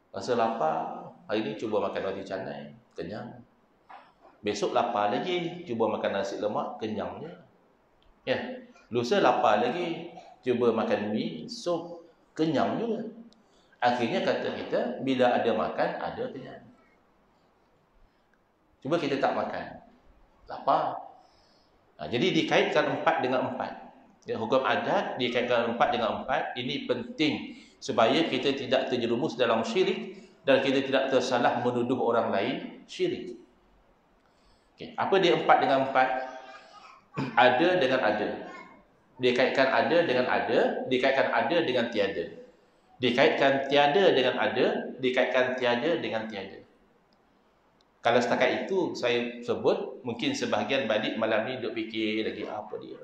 Rasa lapar, hari ni cuba makan roti canai, kenyang. Besok lapar lagi, cuba makan nasi lemak, kenyang je. Ya. Lusa lapar lagi, cuba makan mie, sup, kenyang juga. Akhirnya kata kita, bila ada makan, ada kenyang. Cuba kita tak makan, lapar. Jadi dikaitkan 4 dengan 4. Ya, hukum adat dikaitkan 4 dengan 4. Ini penting supaya kita tidak terjerumus dalam syirik dan kita tidak tersalah menuduh orang lain syirik. Okay. Apa dia 4 dengan 4? Ada dengan ada. Dikaitkan ada dengan ada, dikaitkan ada dengan tiada. Dikaitkan tiada dengan ada, dikaitkan tiada dengan tiada. Kalau setakat itu saya sebut, mungkin sebahagian balik malam ni duk fikir lagi apa dia.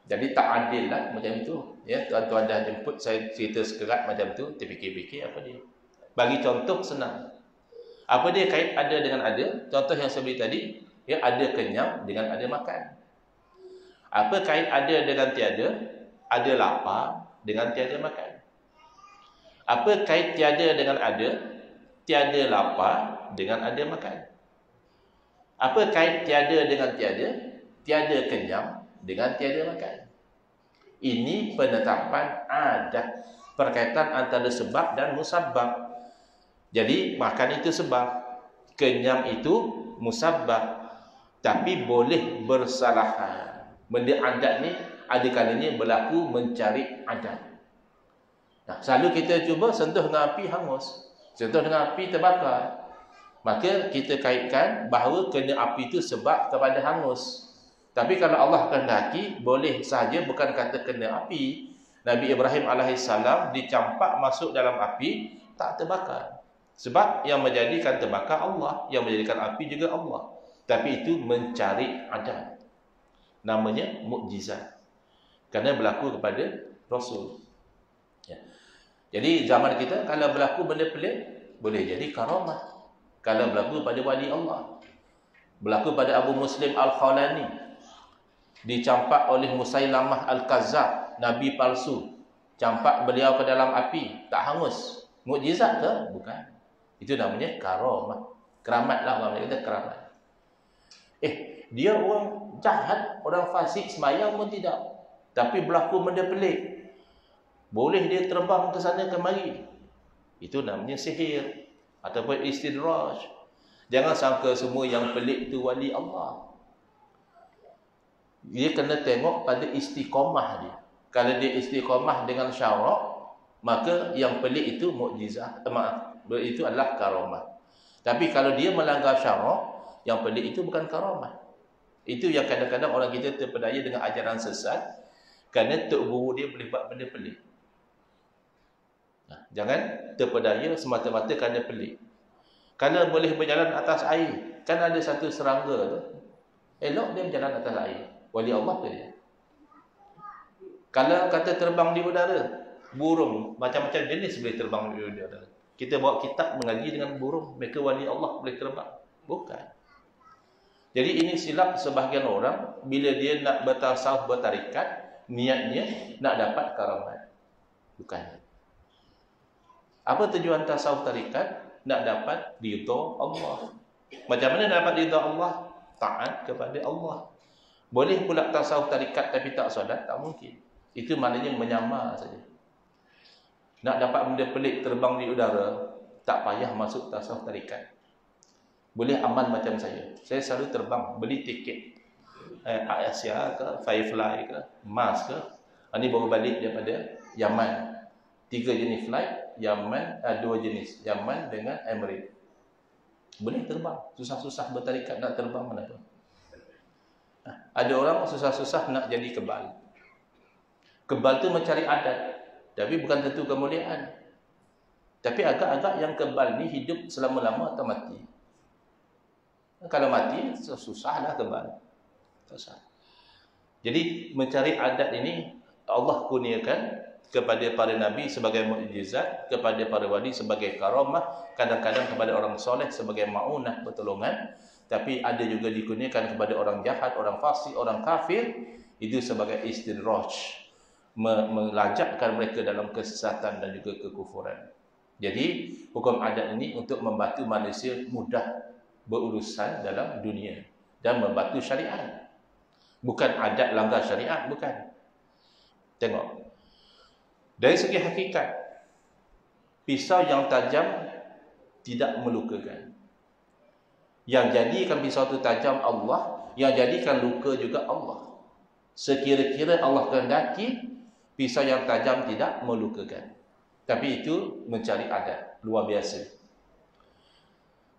Jadi tak adil lah macam tu. Ya, tuan-tuan dah jemput saya cerita sekerat macam tu, terfikir-fikir apa dia. Bagi contoh senang. Apa dia kait ada dengan ada? Contoh yang saya beri tadi, ya, ada kenyang dengan ada makan. Apa kait ada dengan tiada? ada lapar dengan tiada makan. Apa kait tiada dengan ada? Tiada lapar dengan ada makan. Apa kait tiada dengan tiada? Tiada kenyang dengan tiada makan. Ini penetapan adat, perkaitan antara sebab dan musabbab. Jadi makan itu sebab, kenyang itu musabbab. Tapi boleh bersalahan. Benda adat ni ada kalanya berlaku mencari adat. Nah, selalu kita cuba sentuh dengan api hangus, sentuh dengan api terbakar. Maka kita kaitkan bahawa kena api itu sebab kepada hangus. Tapi kalau Allah kehendaki, boleh sahaja bukan kata kena api. Nabi Ibrahim alaihissalam dicampak masuk dalam api, tak terbakar. Sebab yang menjadikan terbakar Allah, yang menjadikan api juga Allah. Tapi itu mencari adat. Namanya mukjizat. Kerana berlaku kepada Rasul. Ya. Jadi zaman kita kalau berlaku benda pelik, boleh jadi karamah. Kalau berlaku pada wali Allah. Berlaku pada Abu Muslim Al-Khawlani. Dicampak oleh Musailamah Al-Kazzab, Nabi palsu. Campak beliau ke dalam api, tak hangus. Mukjizat ke? Bukan. Itu namanya karamah. Keramat lah orang kata keramat. Dia orang jahat, orang fasik, sembahyang pun tidak. Tapi berlaku benda pelik. Boleh dia terbang ke sana kemari. Itu namanya sihir ataupun istidraj. Jangan sangka semua yang pelik itu wali Allah. Dia kena tengok pada istiqamah dia. Kalau dia istiqamah dengan syarak, maka yang pelik itu mukjizat. Itu adalah karamah. Tapi kalau dia melanggar syarak, yang pelik itu bukan karamah. Itu yang kadang-kadang orang kita terpedaya dengan ajaran sesat kerana tok guru dia boleh buat benda pelik. Jangan terpedaya semata-mata kerana pelik. Kerana boleh berjalan atas air. Kan ada satu serangga tu, elok dia berjalan atas air. Wali Allah ke dia? Kalau kata terbang di udara, burung macam-macam jenis boleh terbang di udara. Kita bawa kitab mengaji dengan burung, mereka wali Allah boleh terbang. Bukan. Jadi ini silap sebahagian orang bila dia nak bertasawuf bertarikat, niatnya nak dapat karamat. Bukan. Apa tujuan tasawuf tarikat? Nak dapat ridha Allah. Macam mana nak dapat ridha Allah? Taat kepada Allah. Boleh pula tasawuf tarikat tapi tak solat? Tak mungkin. Itu maknanya menyamar saja. Nak dapat benda pelik terbang di udara, tak payah masuk tasawuf tarikat. Boleh aman macam saya. Saya selalu terbang, beli tiket Asia ke, Firefly ke, Mars ke. Ini baru balik daripada Yaman. 3 jenis flight, Yaman, 2 jenis, Yaman dengan Emirates. Boleh terbang. Susah-susah bertarikat nak terbang mana tu. Ada orang susah-susah nak jadi kebal. Kebal tu mencari adat, tapi bukan tentu kemuliaan. Tapi agak-agak yang kebal ni hidup selama-lama atau mati. Kalau mati, susahlah kebal. Susah. Jadi mencari adat ini Allah kurniakan kepada para nabi sebagai mukjizat, kepada para wali sebagai karamah, kadang-kadang kepada orang soleh sebagai maunah pertolongan, tapi ada juga dikurniakan kepada orang jahat, orang fasik, orang kafir, itu sebagai istidraj, melajakkan mereka dalam kesesatan dan juga kekufuran. Jadi hukum adat ini untuk membantu manusia mudah berurusan dalam dunia dan membantu syariat. Bukan adat langgar syariat, bukan. Tengok. Dari segi hakikat, pisau yang tajam tidak melukakan. Yang jadikan pisau itu tajam Allah, yang jadikan luka juga Allah. Sekira-kira Allah kehendaki, pisau yang tajam tidak melukakan. Tapi itu mencari adat, luar biasa.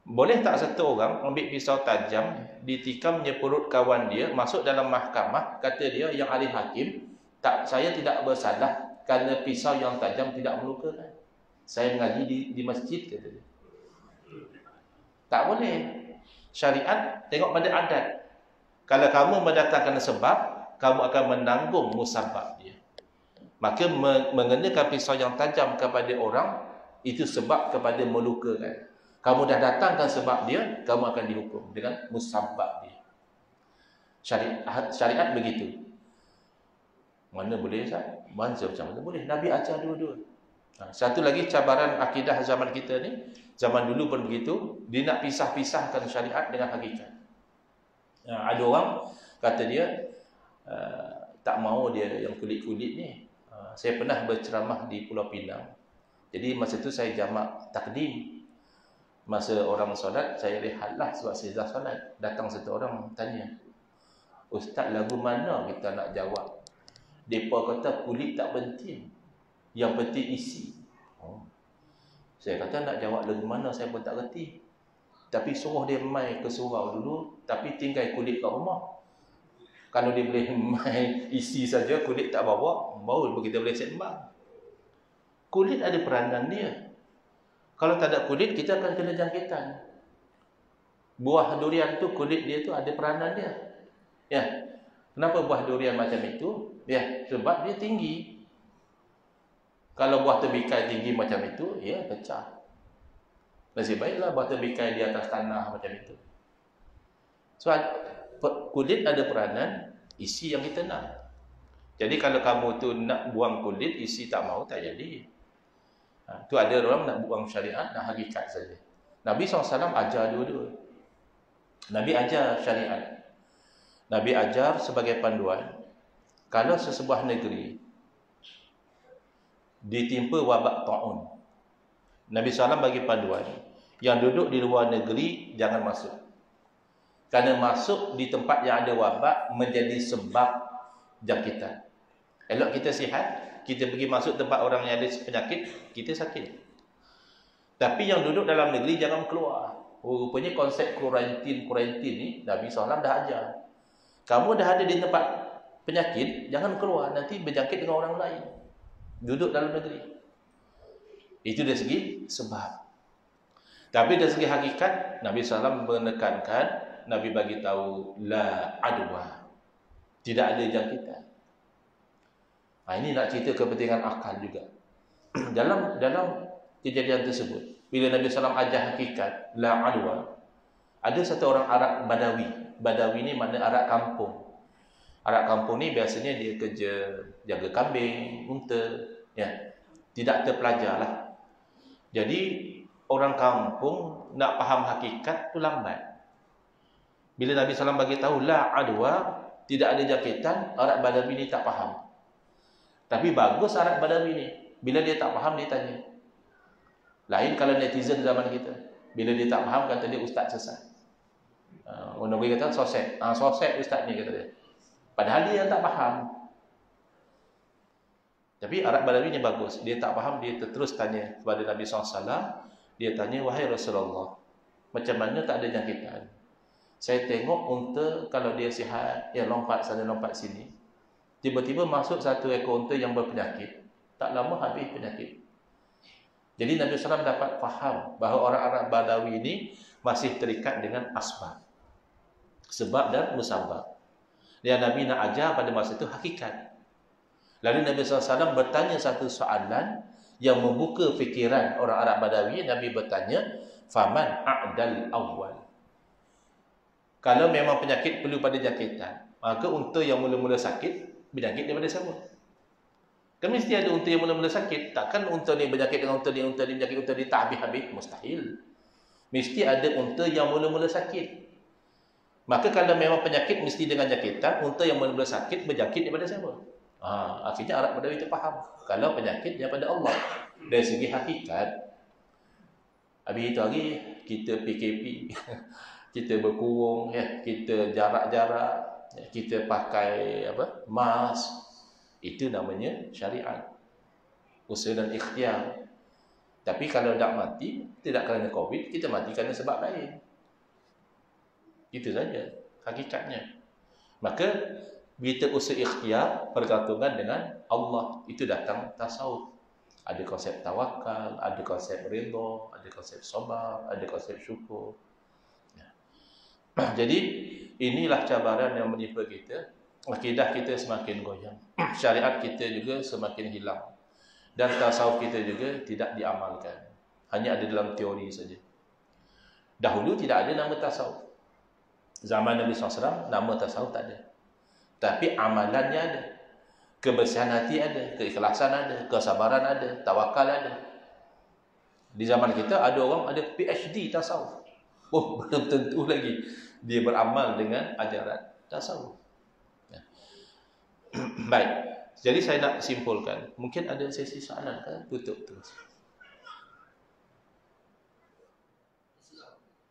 Boleh tak satu orang ambil pisau tajam, ditikamnya perut kawan dia, masuk dalam mahkamah, kata dia yang ahli hakim, tak, saya tidak bersalah kerana pisau yang tajam tidak melukakan. Saya mengaji di masjid, kata dia. Tak boleh. Syariat tengok pada adat. Kalau kamu mendatangkan sebab, kamu akan menanggung musabab dia. Maka mengenakan pisau yang tajam kepada orang, itu sebab kepada melukakan. Kamu dah datangkan sebab dia, kamu akan dihukum dengan musabab dia. Syariat begitu. Mana boleh Ustaz? Macam mana boleh? Nabi ajar dua-dua. Satu lagi cabaran akidah zaman kita ni, zaman dulu pun begitu, dia nak pisah-pisahkan syariat dengan hakikat. Ada orang kata dia tak mau dia yang kulit-kulit ni. Saya pernah berceramah di Pulau Pinang. Jadi masa tu saya jamak takdim. Masa orang solat, saya rehatlah sebab saya dah solat. Datang satu orang tanya, Ustaz, lagu mana kita nak jawab? Mereka kata kulit tak penting, yang penting isi. Saya kata nak jawab lagu mana saya pun tak reti. Tapi suruh dia mai ke surau dulu, tapi tinggal kulit kat rumah. Kalau dia boleh mai isi saja, kulit tak bawa, baru kita boleh sembang. Kulit ada peranan dia. Kalau tak ada kulit, kita akan kena jangkitan. Buah durian tu, kulit dia tu ada peranan dia. Ya. Kenapa buah durian macam itu? Ya, sebab dia tinggi. Kalau buah terbikai tinggi macam itu, ya pecah. Nasib baiklah buah terbikai di atas tanah macam itu. So, kulit ada peranan, isi yang kita nak. Jadi kalau kamu tu nak buang kulit, isi tak mau, tak jadi. Tu ada orang nak buang syariat, nak hakikat saja. Nabi SAW ajar dua-dua. Nabi ajar syariat. Nabi ajar sebagai panduan. Kalau sesebuah negeri ditimpa wabak ta'un, Nabi SAW bagi panduan, yang duduk di luar negeri jangan masuk. Kerana masuk di tempat yang ada wabak menjadi sebab jangkitan. Elok kita sihat, kita pergi masuk tempat orang yang ada penyakit, kita sakit. Tapi yang duduk dalam negeri jangan keluar. Rupanya konsep kuarantin ni Nabi SAW dah ajar. Kamu dah ada di tempat penyakit, jangan keluar, nanti berjangkit dengan orang lain. Duduk dalam negeri. Itu dari segi sebab. Tapi dari segi hakikat, Nabi SAW menekankan, Nabi bagi tahu la adwa. Tidak ada jangkitan. Ini nak cerita kepentingan akal juga. dalam kejadian tersebut, bila Nabi SAW ajar hakikat la adwa, ada satu orang Arab Badawi. Badawi ni makna Arab kampung. Arab kampung ni biasanya dia kerja jaga kambing, unta, ya. Tidak terpelajar lah. Jadi orang kampung nak faham hakikat tu lambat. Bila Nabi SAW bagi tahu la adwa, tidak ada jangkitan, Arab Badawi ni tak faham. Tapi bagus Arab Badawi ni. Bila dia tak faham, dia tanya. Lain kalau netizen zaman kita. Bila dia tak faham, kata dia ustaz sesat. Orang Nabi kata sosek. Sosek ustaz ni, kata dia. Padahal dia yang tak faham. Tapi Arab Badawi ni bagus. Dia tak faham, dia terus tanya kepada Nabi SAW. Dia tanya, wahai Rasulullah, macam mana tak ada jangkitan? Saya tengok unta kalau dia sihat, ya lompat sana lompat sini. Tiba-tiba masuk satu ekor unta yang berpenyakit. Tak lama habis penyakit. Jadi Nabi SAW dapat faham bahawa orang Arab Badawi ini masih terikat dengan asbab. Sebab dan musabab. Yang Nabi nak ajar pada masa itu hakikat. Lalu Nabi SAW bertanya satu soalan yang membuka fikiran orang Arab Badawi. Nabi bertanya, faman a'dal awal. Kalau memang penyakit perlu pada jangkitan, maka unta yang mula-mula sakit berjangkit daripada siapa? Kan mesti ada unta yang mula-mula sakit. Takkan unta ni berjangkit dengan unta ni berjangkit unta ni tak habis-habis. Mustahil. Mesti ada unta yang mula-mula sakit. Maka kalau memang penyakit mesti dengan jangkitan, unta yang mula-mula sakit berjangkit daripada siapa? Akhirnya Arab Badawi itu faham. Kalau penyakit daripada Allah. Dari segi hakikat, habis itu hari kita PKP, kita berkurung, ya, kita jarak-jarak, ya, kita pakai mask. Itu namanya syariat. Usaha dan ikhtiar. Tapi kalau tak mati, tidak kerana COVID, kita mati kerana sebab lain. Itu saja hakikatnya. Maka kita usaha ikhtiar bergantungan dengan Allah. Itu datang tasawuf. Ada konsep tawakal, ada konsep ridha, ada konsep sabar, ada konsep syukur. Ya. Jadi inilah cabaran yang menimpa kita. Akidah kita semakin goyang. Syariat kita juga semakin hilang. Dan tasawuf kita juga tidak diamalkan. Hanya ada dalam teori saja. Dahulu tidak ada nama tasawuf. Zaman Nabi SAW, nama tasawuf tak ada. Tapi amalannya ada. Kebersihan hati ada, keikhlasan ada, kesabaran ada, tawakal ada. Di zaman kita ada orang ada PhD tasawuf. Oh, belum tentu lagi dia beramal dengan ajaran tasawuf. Ya. Baik. Jadi saya nak simpulkan, mungkin ada sesi soalan kan? Tutup terus.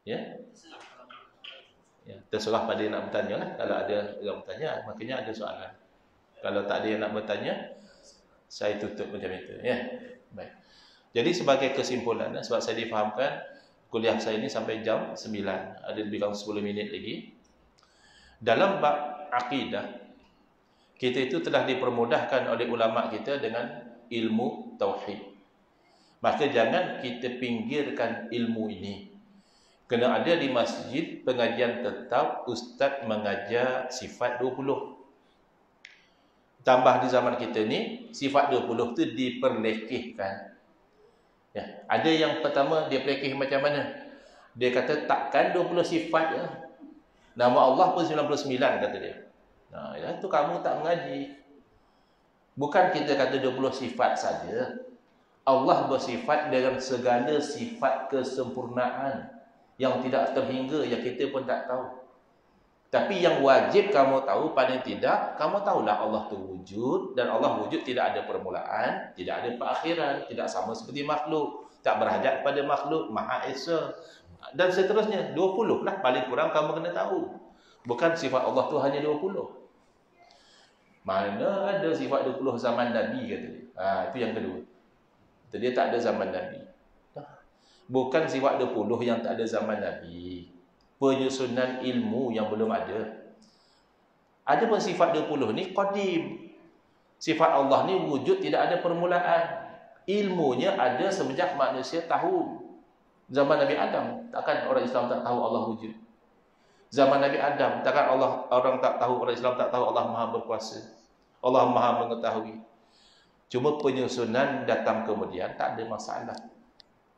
Ya. Ya, terserah pada yang nak bertanya lah. Kalau ada yang bertanya, makanya ada soalan. Kalau tak ada yang nak bertanya, saya tutup macam itu. Ya. Baik. Jadi sebagai kesimpulan, sebab saya difahamkan kuliah saya ini sampai jam 9, ada lebih kurang 10 minit lagi. Dalam bab akidah, kita itu telah dipermudahkan oleh ulama kita dengan ilmu tauhid. Maka jangan kita pinggirkan ilmu ini. Kena ada di masjid pengajian tetap, ustaz mengajar sifat 20. Tambah di zaman kita ni, sifat 20 tu diperlekehkan. Ya, ada yang pertama dia pelekeh macam mana? Dia kata takkan 20 sifat je. Nama Allah pun 99 kata dia. Nah, itu kamu tak mengaji. Bukan kita kata 20 sifat saja. Allah bersifat dengan segala sifat kesempurnaan yang tidak terhingga, yang kita pun tak tahu. Tapi yang wajib kamu tahu, paling tidak, kamu tahulah Allah tu wujud, dan Allah wujud tidak ada permulaan, tidak ada perakhiran, tidak sama seperti makhluk, tak berhajat pada makhluk, Maha Esa, dan seterusnya. 20 lah paling kurang kamu kena tahu. Bukan sifat Allah tu hanya 20. Mana ada sifat 20 zaman Nabi kata dia. Itu yang kedua. Dia tak ada zaman Nabi. Bukan sifat 20 yang tak ada zaman Nabi. Penyusunan ilmu yang belum ada. Ada pun sifat 20 ni qadim. Sifat Allah ni wujud tidak ada permulaan. Ilmunya ada semenjak manusia tahu. Zaman Nabi Adam, takkan orang Islam tak tahu Allah wujud. Zaman Nabi Adam, takkan orang tak tahu, orang Islam tak tahu Allah Maha berkuasa. Allah Maha mengetahui. Cuma penyusunan datang kemudian, tak ada masalah.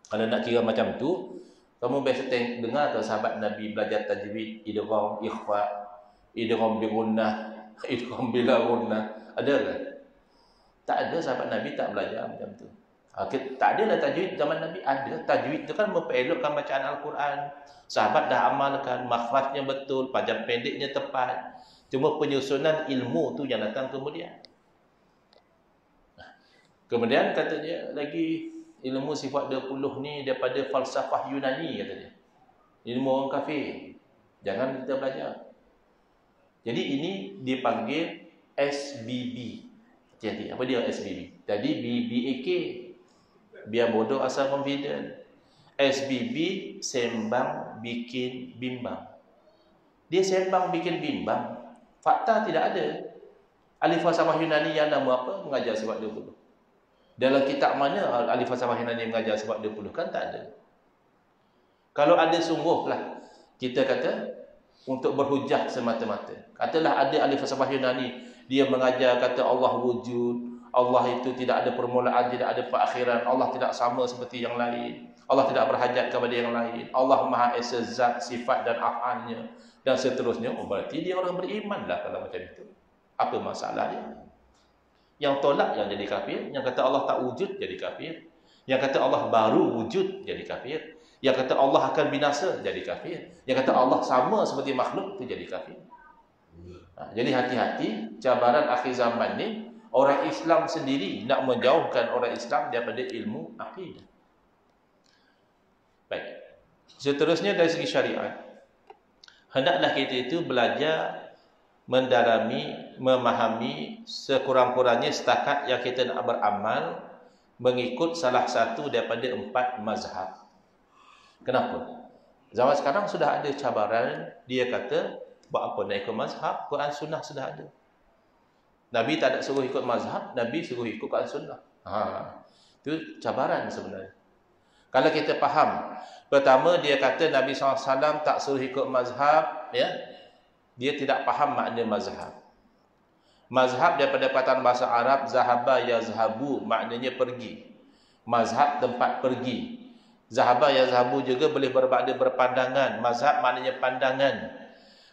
Kalau nak kira macam tu, kamu biasa dengar tak sahabat Nabi belajar tajwid, idgham, ikhfa, idgham bi gunnah, idgham bila gunnah. Ada kan? Tak ada sahabat Nabi tak belajar macam tu. Tak ada lah tajwid zaman Nabi. Ada. Tajwid tu kan memperelokkan bacaan Al-Quran. Sahabat dah amalkan, makhrajnya betul, panjang pendeknya tepat. Cuma penyusunan ilmu tu yang datang kemudian. Kemudian kata dia lagi, ilmu sifat 20 ni daripada falsafah Yunani kata dia. Ilmu orang kafir. Jangan kita belajar. Jadi ini dipanggil SBB. Hati-hati. Apa dia SBB? Tadi BBAK. Biar bodoh asal confident. SBB sembang bikin bimbang. Dia sembang bikin bimbang. Fakta tidak ada. Ahli falsafah Yunani yang nama apa? Mengajar sifat 20. Dalam kitab mana ahli falsafah Yunani mengajar sifat 20? Kan tak ada. Kalau ada sungguhlah, kita kata untuk berhujah semata-mata. Katalah ada ahli falsafah Yunani, dia mengajar kata Allah wujud, Allah itu tidak ada permulaan, tidak ada perakhiran, Allah tidak sama seperti yang lain, Allah tidak berhajat kepada yang lain, Allah Maha Esa zat, sifat dan af'alnya, dan seterusnya. Oh, berarti dia orang beriman lah kalau macam itu. Apa masalah dia? Yang tolak yang jadi kafir, yang kata Allah tak wujud jadi kafir, yang kata Allah baru wujud jadi kafir, yang kata Allah akan binasa jadi kafir, yang kata Allah sama seperti makhluk itu jadi kafir. Jadi hati-hati, cabaran akhir zaman ni orang Islam sendiri nak menjauhkan orang Islam daripada ilmu akidah. Baik. Seterusnya dari segi syariat, hendaklah kita itu belajar mendalami, memahami sekurang-kurangnya setakat yang kita nak beramal mengikut salah satu daripada 4 mazhab. Kenapa? Zaman sekarang sudah ada cabaran, dia kata buat apa nak ikut mazhab? Quran sunnah sudah ada. Nabi tak ada suruh ikut mazhab, Nabi suruh ikut Quran sunnah. Itu cabaran sebenarnya. Kalau kita faham, pertama dia kata Nabi SAW tak suruh ikut mazhab, ya. Dia tidak faham makna mazhab. Mazhab daripada perkataan bahasa Arab zahaba yazhabu, maknanya pergi. Mazhab tempat pergi. Zahaba yazhabu juga boleh bermakna berpandangan. Mazhab maknanya pandangan.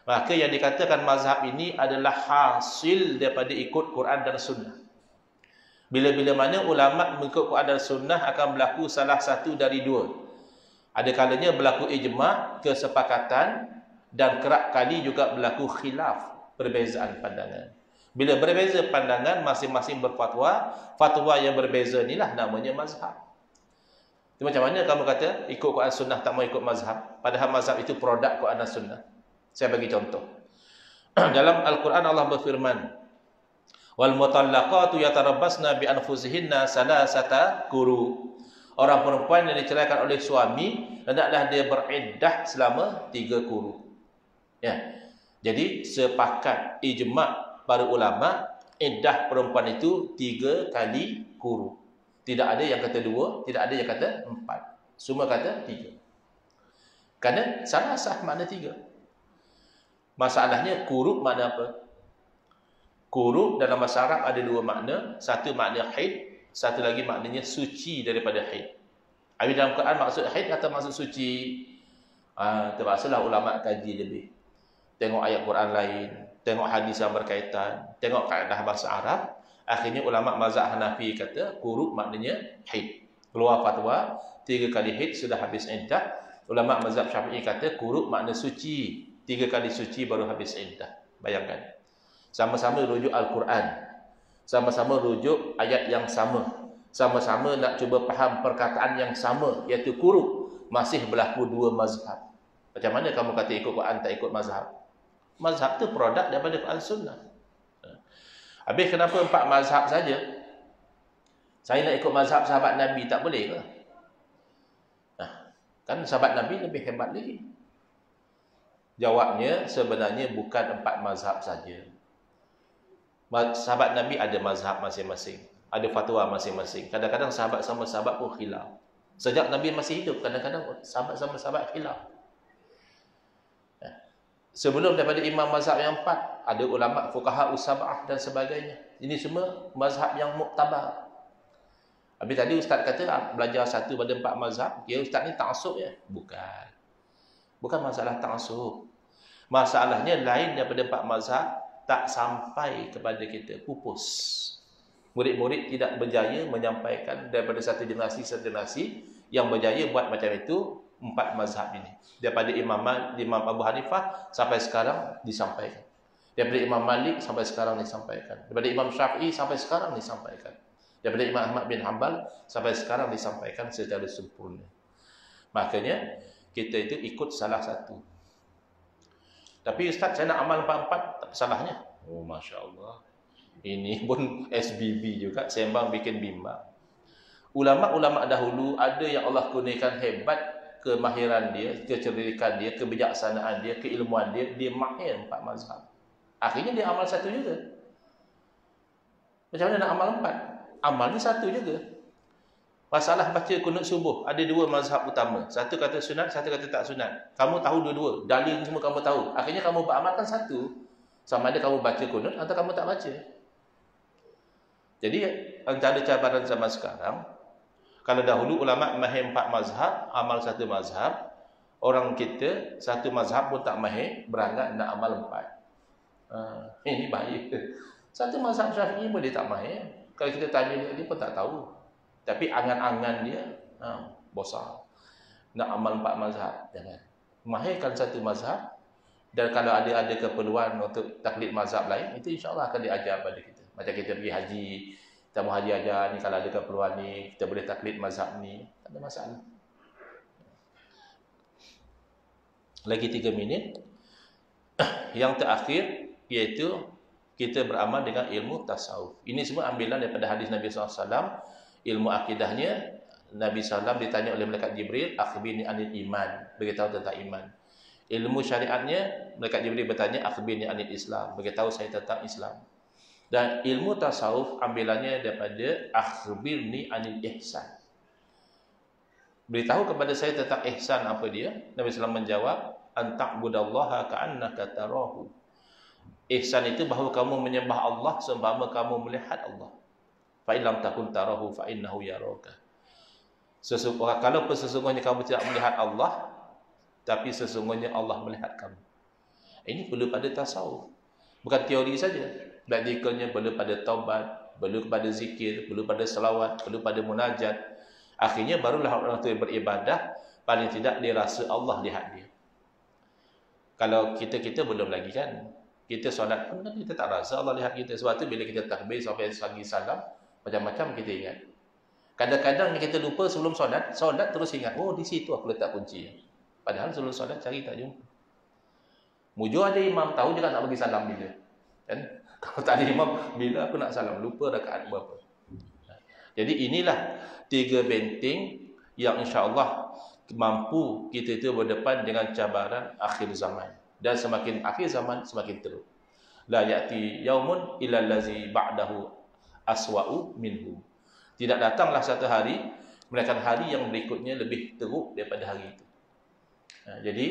Maka yang dikatakan mazhab ini adalah hasil daripada ikut Quran dan Sunnah. Bila-bila mana ulama mengikut Quran dan Sunnah akan berlaku salah satu dari dua. Ada kalanya berlaku ijma', kesepakatan, dan kerap kali juga berlaku khilaf, perbezaan pandangan. Bila berbeza pandangan, masing-masing berfatwa, fatwa yang berbeza inilah namanya mazhab. Itu macam mana kamu kata ikut Quran Sunnah tak mau ikut mazhab, padahal mazhab itu produk Quran dan Sunnah? Saya bagi contoh. Dalam Al-Quran Allah berfirman, wal mutallaqatu yatarabbasna bi anfusihinna salasata quru. Orang perempuan yang diceraikan oleh suami hendaklah dia beriddah selama 3 quru. Ya. Jadi sepakat ijma' para ulama, iddah perempuan itu 3 kali quru. Tidak ada yang kata 2, tidak ada yang kata 4. Semua kata 3. Kerana salasah makna 3. Masalahnya quru makna apa? Quru dalam bahasa Arab ada 2 makna. Satu makna haid, satu lagi maknanya suci daripada haid. Habis dalam Quran maksud haid atau maksud suci? Terpaksalah ulama kaji lebih. Tengok ayat Quran lain, tengok hadis yang berkaitan, tengok kaedah bahasa Arab. Akhirnya ulama mazhab Hanafi kata quru maknanya haid. Keluar fatwa 3 kali haid sudah habis iddah. Ulama mazhab Syafi'i kata quru makna suci. 3 kali suci baru habis iddah. Bayangkan. Sama-sama rujuk Al-Quran. Sama-sama rujuk ayat yang sama. Sama-sama nak cuba faham perkataan yang sama, iaitu quru. Masih berlaku 2 mazhab. Macam mana kamu kata ikut Quran tak ikut mazhab? Mazhab tu produk daripada Quran Sunnah. Habis kenapa 4 mazhab saja? Saya nak ikut mazhab sahabat Nabi tak boleh ke? Kan sahabat Nabi lebih hebat lagi. Jawabnya sebenarnya bukan 4 mazhab saja. Sahabat Nabi ada mazhab masing-masing, ada fatwa masing-masing. Kadang-kadang sahabat sama sahabat pun khilaf. Sejak Nabi masih hidup, kadang-kadang sahabat sama sahabat khilaf. Sebelum daripada imam mazhab yang 4, ada ulama fuqaha usab'ah dan sebagainya. Ini semua mazhab yang muktabar. Habis tadi ustaz kata belajar satu pada 4 mazhab, ya ustaz ni ta'assub ya? Bukan. Bukan masalah ta'assub. Masalahnya lain daripada 4 mazhab tak sampai kepada kita, pupus. Murid-murid tidak berjaya menyampaikan daripada satu generasi yang berjaya buat macam itu 4 mazhab ini. Daripada Imam Abu Hanifah sampai sekarang disampaikan. Daripada Imam Malik sampai sekarang disampaikan. Daripada Imam Syafi'i sampai sekarang disampaikan. Daripada Imam Ahmad bin Hanbal sampai sekarang disampaikan secara sempurna. Makanya kita itu ikut salah satu. Tapi ustaz saya nak amal 4-4, tak salahnya. Oh Masya Allah. Ini pun SBB juga, sembang bikin bimbang. Ulama-ulama dahulu ada yang Allah kurniakan hebat kemahiran dia, kecerdikan dia, kebijaksanaan dia, keilmuan dia, dia mahir 4 mazhab. Akhirnya dia amal satu juga. Macam mana nak amal 4? Amalnya satu juga. Masalah baca kunut subuh, ada 2 mazhab utama. Satu kata sunat, satu kata tak sunat. Kamu tahu dua-dua, dalil semua kamu tahu. Akhirnya kamu beramalkan satu. Sama ada kamu baca kunut atau kamu tak baca. Jadi antara cabaran zaman sekarang, kalau dahulu ulama mahir 4 mazhab, amal satu mazhab, orang kita satu mazhab pun tak mahir, berangan nak amal 4. Ini bahaya. Satu mazhab Syafi'i pun dia tak mahir. Kalau kita tanya dia pun tak tahu. Tapi angan-angan dia besar. Nak amal 4 mazhab, jangan. Mahirkan satu mazhab, dan kalau ada keperluan untuk taklid mazhab lain, itu insya-Allah akan diajar pada kita. Macam kita pergi haji, kita mau haji aja ni, kalau ada keperluan ni, kita boleh taklid mazhab ni, tak ada masalah. Lagi 3 minit. Yang terakhir iaitu kita beramal dengan ilmu tasawuf. Ini semua ambilan daripada hadis Nabi SAW. Ilmu akidahnya, Nabi SAW ditanya oleh malaikat Jibril, akhbirni anil iman, beritahu tentang iman. Ilmu syariatnya, malaikat Jibril bertanya, akhbirni anil Islam, beritahu saya tentang Islam. Dan ilmu tasawuf ambilannya daripada akhbirni anil ihsan, beritahu kepada saya tentang ihsan. Apa dia? Nabi SAW menjawab, anta'budallaha ka'annaka tarahu. Ihsan itu bahawa kamu menyembah Allah seumpama kamu melihat Allah. Fa illam takun tarahu fa innahu yaraka. Kalau sesungguhnya kamu tidak melihat Allah, tapi sesungguhnya Allah melihat kamu. Ini perlu pada tasawuf. Bukan teori saja. Practicalnya perlu pada taubat, perlu pada zikir, perlu pada selawat, perlu pada munajat. Akhirnya barulah orang itu beribadah, paling tidak dia rasa Allah lihat dia. Kalau kita belum lagi kan. Kita solat pun kan kita tak rasa Allah lihat kita. Sebab tu bila kita takbir sampai lagi salam, macam-macam kita ingat. Kadang-kadang kita lupa sebelum solat terus ingat, oh di situ aku letak kunci. Padahal sebelum solat cari tak jumpa. Mujur ada imam tahu dia nak bagi salam bila. Kan? Kalau tak ada imam, bila aku nak salam, lupa rakaat berapa. Jadi inilah 3 benteng yang insya-Allah mampu kita itu berdepan dengan cabaran akhir zaman. Dan semakin akhir zaman semakin teruk. La ya'ti yaumun illa allazi ba'dahu aswa'u minhu. Tidak datanglah satu hari melainkan hari yang berikutnya lebih teruk daripada hari itu. Jadi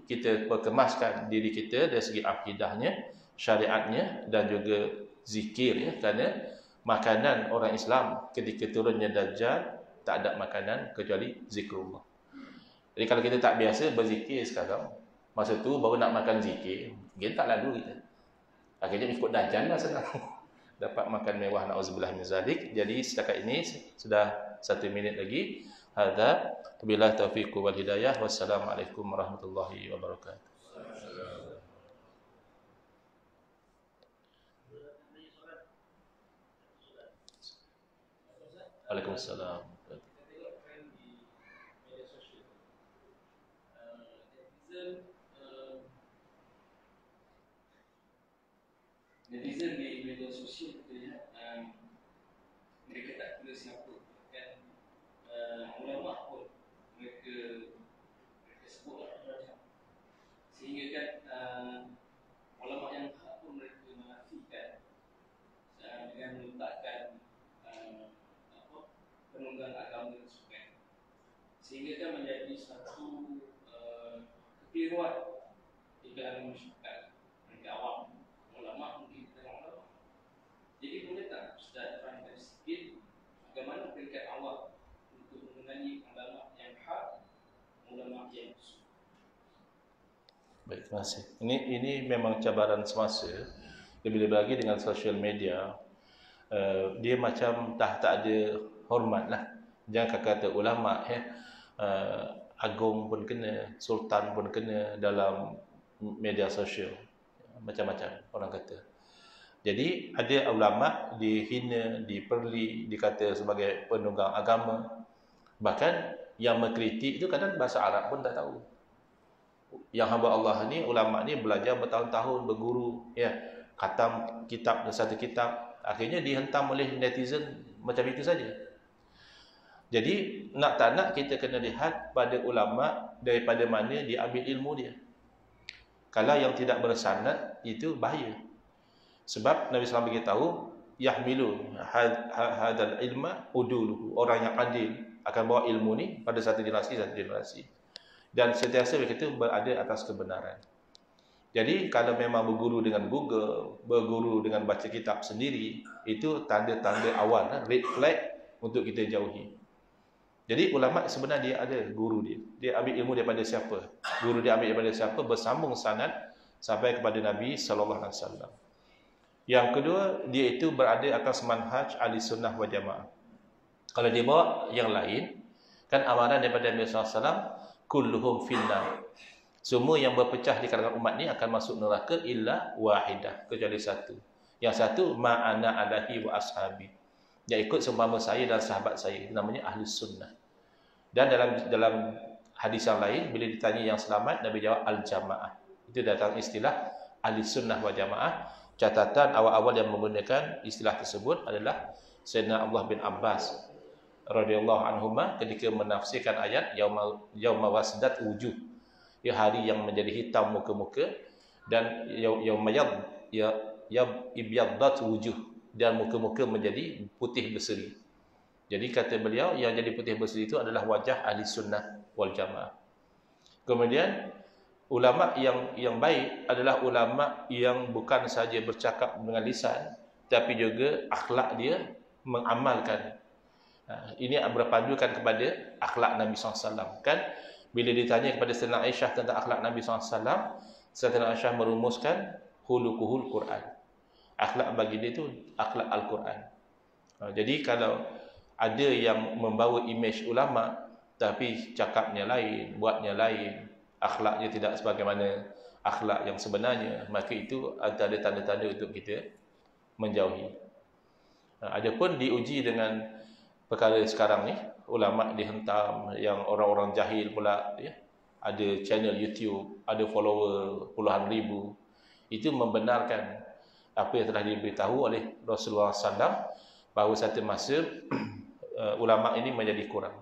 kita perkemaskan diri kita dari segi akidahnya, syariatnya dan juga zikir ya, kerana makanan orang Islam ketika turunnya Dajjal tak ada makanan kecuali zikrullah. Jadi kalau kita tak biasa berzikir sekarang, masa tu baru nak makan zikir, kita tak lalu kita. Akhirnya ikut Dajjal lah senang. Dapat makan mewah, na'udzubillah min zalik. Jadi setakat ini sudah 1 minit lagi. Hadza wabillahi taufiq wal hidayah. Wassalamualaikum warahmatullahi wabarakatuh. Waalaikumsalam. Netizen di media sosial itu ya, mereka tak kira siapa kan, ulama pun mereka sebut macam, sehingga kan ulama yang hak pun mereka menafikan dengan meletakkan penunggang agama tersebut, sehingga kan menjadi satu kekeliruan di kalangan masyarakat, mereka awam, ulama mungkin kita ulama. Jadi boleh tak Ustaz terangkan sikit bagaimana peringkat awal untuk mengenali ulama yang hak, ulama yang palsu? Baik, terima kasih. Ini memang cabaran semasa. Lebih-lebih lagi dengan social media, dia macam tak ada hormat lah. Jangan kata ulama ya, agung pun kena, sultan pun kena dalam media sosial. Macam-macam orang kata. Jadi ada ulama dihina, diperli, dikata sebagai penunggang agama. Bahkan yang mengkritik itu kadang bahasa Arab pun tak tahu. Yang hamba Allah ni, ulama ni belajar bertahun-tahun, berguru, ya, khatam kitab dan satu kitab, akhirnya dihentam oleh netizen macam itu saja. Jadi nak tak nak kita kena lihat pada ulama daripada mana dia ambil ilmu dia. Kalau yang tidak bersanad itu bahaya. Sebab Nabi SAW beritahu, yahmilu hadzal ilma uduluhu. Orang yang adil akan bawa ilmu ni pada satu generasi. Dan sentiasa mereka itu berada atas kebenaran. Jadi kalau memang berguru dengan Google, berguru dengan baca kitab sendiri, itu tanda-tanda awal, red flag untuk kita jauhi. Jadi ulama sebenarnya dia ada guru dia. Dia ambil ilmu daripada siapa? Guru dia ambil daripada siapa? Bersambung sanad sampai kepada Nabi sallallahu alaihi wasallam. Yang kedua, dia itu berada atas manhaj ahli sunnah wal jamaah. Kalau dia bawa yang lain, kan amaran daripada Nabi sallallahu alaihi wasallam, kulluhum finnar. Semua yang berpecah di kalangan umat ni akan masuk neraka illa wahidah, kecuali satu. Yang satu ma'ana alahi wa ashabi. Yang ikut seumpama saya dan sahabat saya, namanya ahli sunnah. Dan dalam hadis yang lain, bila ditanya yang selamat, Nabi jawab al-jamaah. Itu datang istilah ahli sunnah wal jamaah. Catatan awal-awal yang menggunakan istilah tersebut adalah Sayyidina Abdullah bin Abbas radhiyallahu anhuma ketika menafsirkan ayat yauma wasdat wujuh, ya, hari yang menjadi hitam muka-muka, dan yauma ibyaddat wujuh, dan muka-muka menjadi putih berseri. Jadi kata beliau, yang jadi putih berseri itu adalah wajah ahli sunnah wal jamaah. Kemudian ulama yang baik adalah ulama yang bukan saja bercakap dengan lisan, tapi juga akhlak dia mengamalkan. Ini berpandukan kepada akhlak Nabi SAW. Kan bila ditanya kepada Sayyidina Aisyah tentang akhlak Nabi SAW, Sayyidina Aisyah merumuskan khuluquhul Quran. Akhlak bagi dia itu akhlak Al-Quran. Jadi kalau ada yang membawa imej ulama tapi cakapnya lain, buatnya lain, akhlaknya tidak sebagaimana akhlak yang sebenarnya, maka itu ada tanda-tanda untuk kita menjauhi. Adapun diuji dengan perkara sekarang ni, ulama dihentam, yang orang-orang jahil pula ya, ada channel YouTube, ada follower puluhan ribu, itu membenarkan apa yang telah diberitahu oleh Rasulullah SAW bahawa satu masa ulama ini menjadi kurang.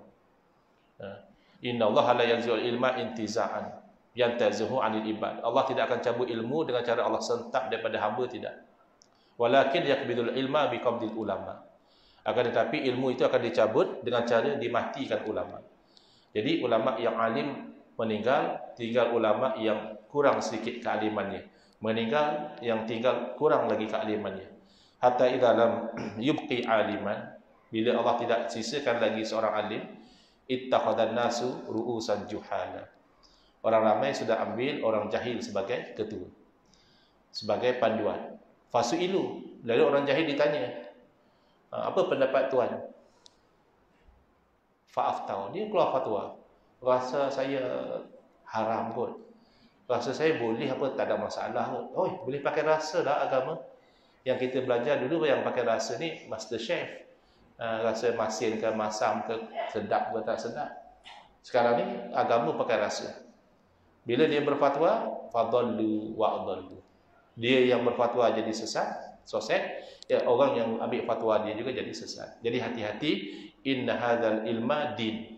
Inna Allah la yanzi'ul ilma intiza'an yantazihu 'anil ibad. Allah tidak akan cabut ilmu dengan cara Allah sentak daripada hamba, tidak. Walakin yaqbidul ilma biqabdil ulama. Akan tetapi ilmu itu akan dicabut dengan cara dimatikan ulama. Jadi ulama yang alim meninggal, tinggal ulama yang kurang sedikit kealimannya. Meninggal, yang tinggal kurang lagi kealimannya. Hatta idza lam yubqi aliman, bila Allah tidak sisakan lagi seorang alim, ittakhadhan nasu ru'usan juhala. Orang ramai sudah ambil orang jahil sebagai ketua, sebagai panduan. Fasu'ilu, lalu orang jahil ditanya, apa pendapat tuan? Fa'aftau, dia keluar fatwa. Rasa saya haram kot, rasa saya boleh apa, tak ada masalah kot. Oh, boleh pakai rasa lah agama. Yang kita belajar dulu yang pakai rasa ni master chef. Rasa masin ke masam ke, sedap ke tak sedap. Sekarang ni agama pakai rasa. Bila dia berfatwa, fadallu wa'adallu, dia yang berfatwa jadi sesat, ya, orang yang ambil fatwa dia juga jadi sesat. Jadi hati-hati, inna hadzal ilma din.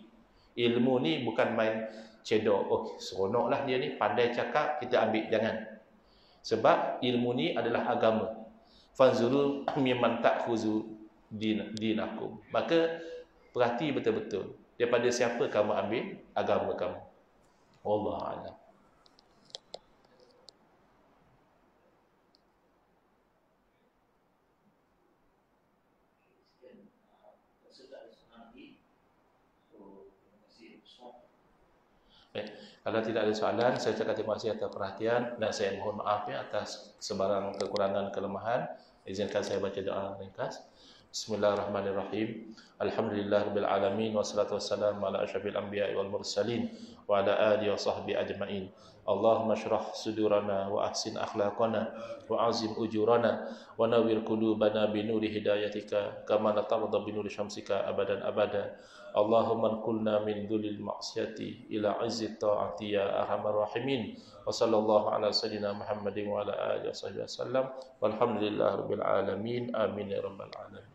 Ilmu ni bukan main cedok, oh seronoklah dia ni, pandai cakap, kita ambil, jangan. Sebab ilmu ni adalah agama. Fanzuru mimman ta'khuzu dinakum. Maka perhati betul-betul daripada siapa kamu ambil agama kamu. Wallahu a'lam. Kalau tidak ada soalan, saya ucapkan terima kasih atas perhatian dan saya mohon maaf ya atas sebarang kekurangan kelemahan. Izinkan saya baca doa ringkas. Bismillahirrahmanirrahim. Alhamdulillahirabbil alamin wassalatu wassalamu ala asyrafil anbiya'i wal mursalin wa ala alihi wa sahbihi ajma'in. Allahumma shrah sudurana wa ahsin akhlaqana wa azim ujurana wa nawwir qulubana bi nuri hidayatika kama natarda bi nuri syamsika abadan abada. Allahumma kulna min dhulil ma'siyati ila izzi ta'ati ya arhamar rahimin. Wa sallallahu ala sayyidina Muhammadin wa ala alihi wa sahbihi wasallam. Walhamdulillahirabbil alamin. Amin ya rabbal alamin.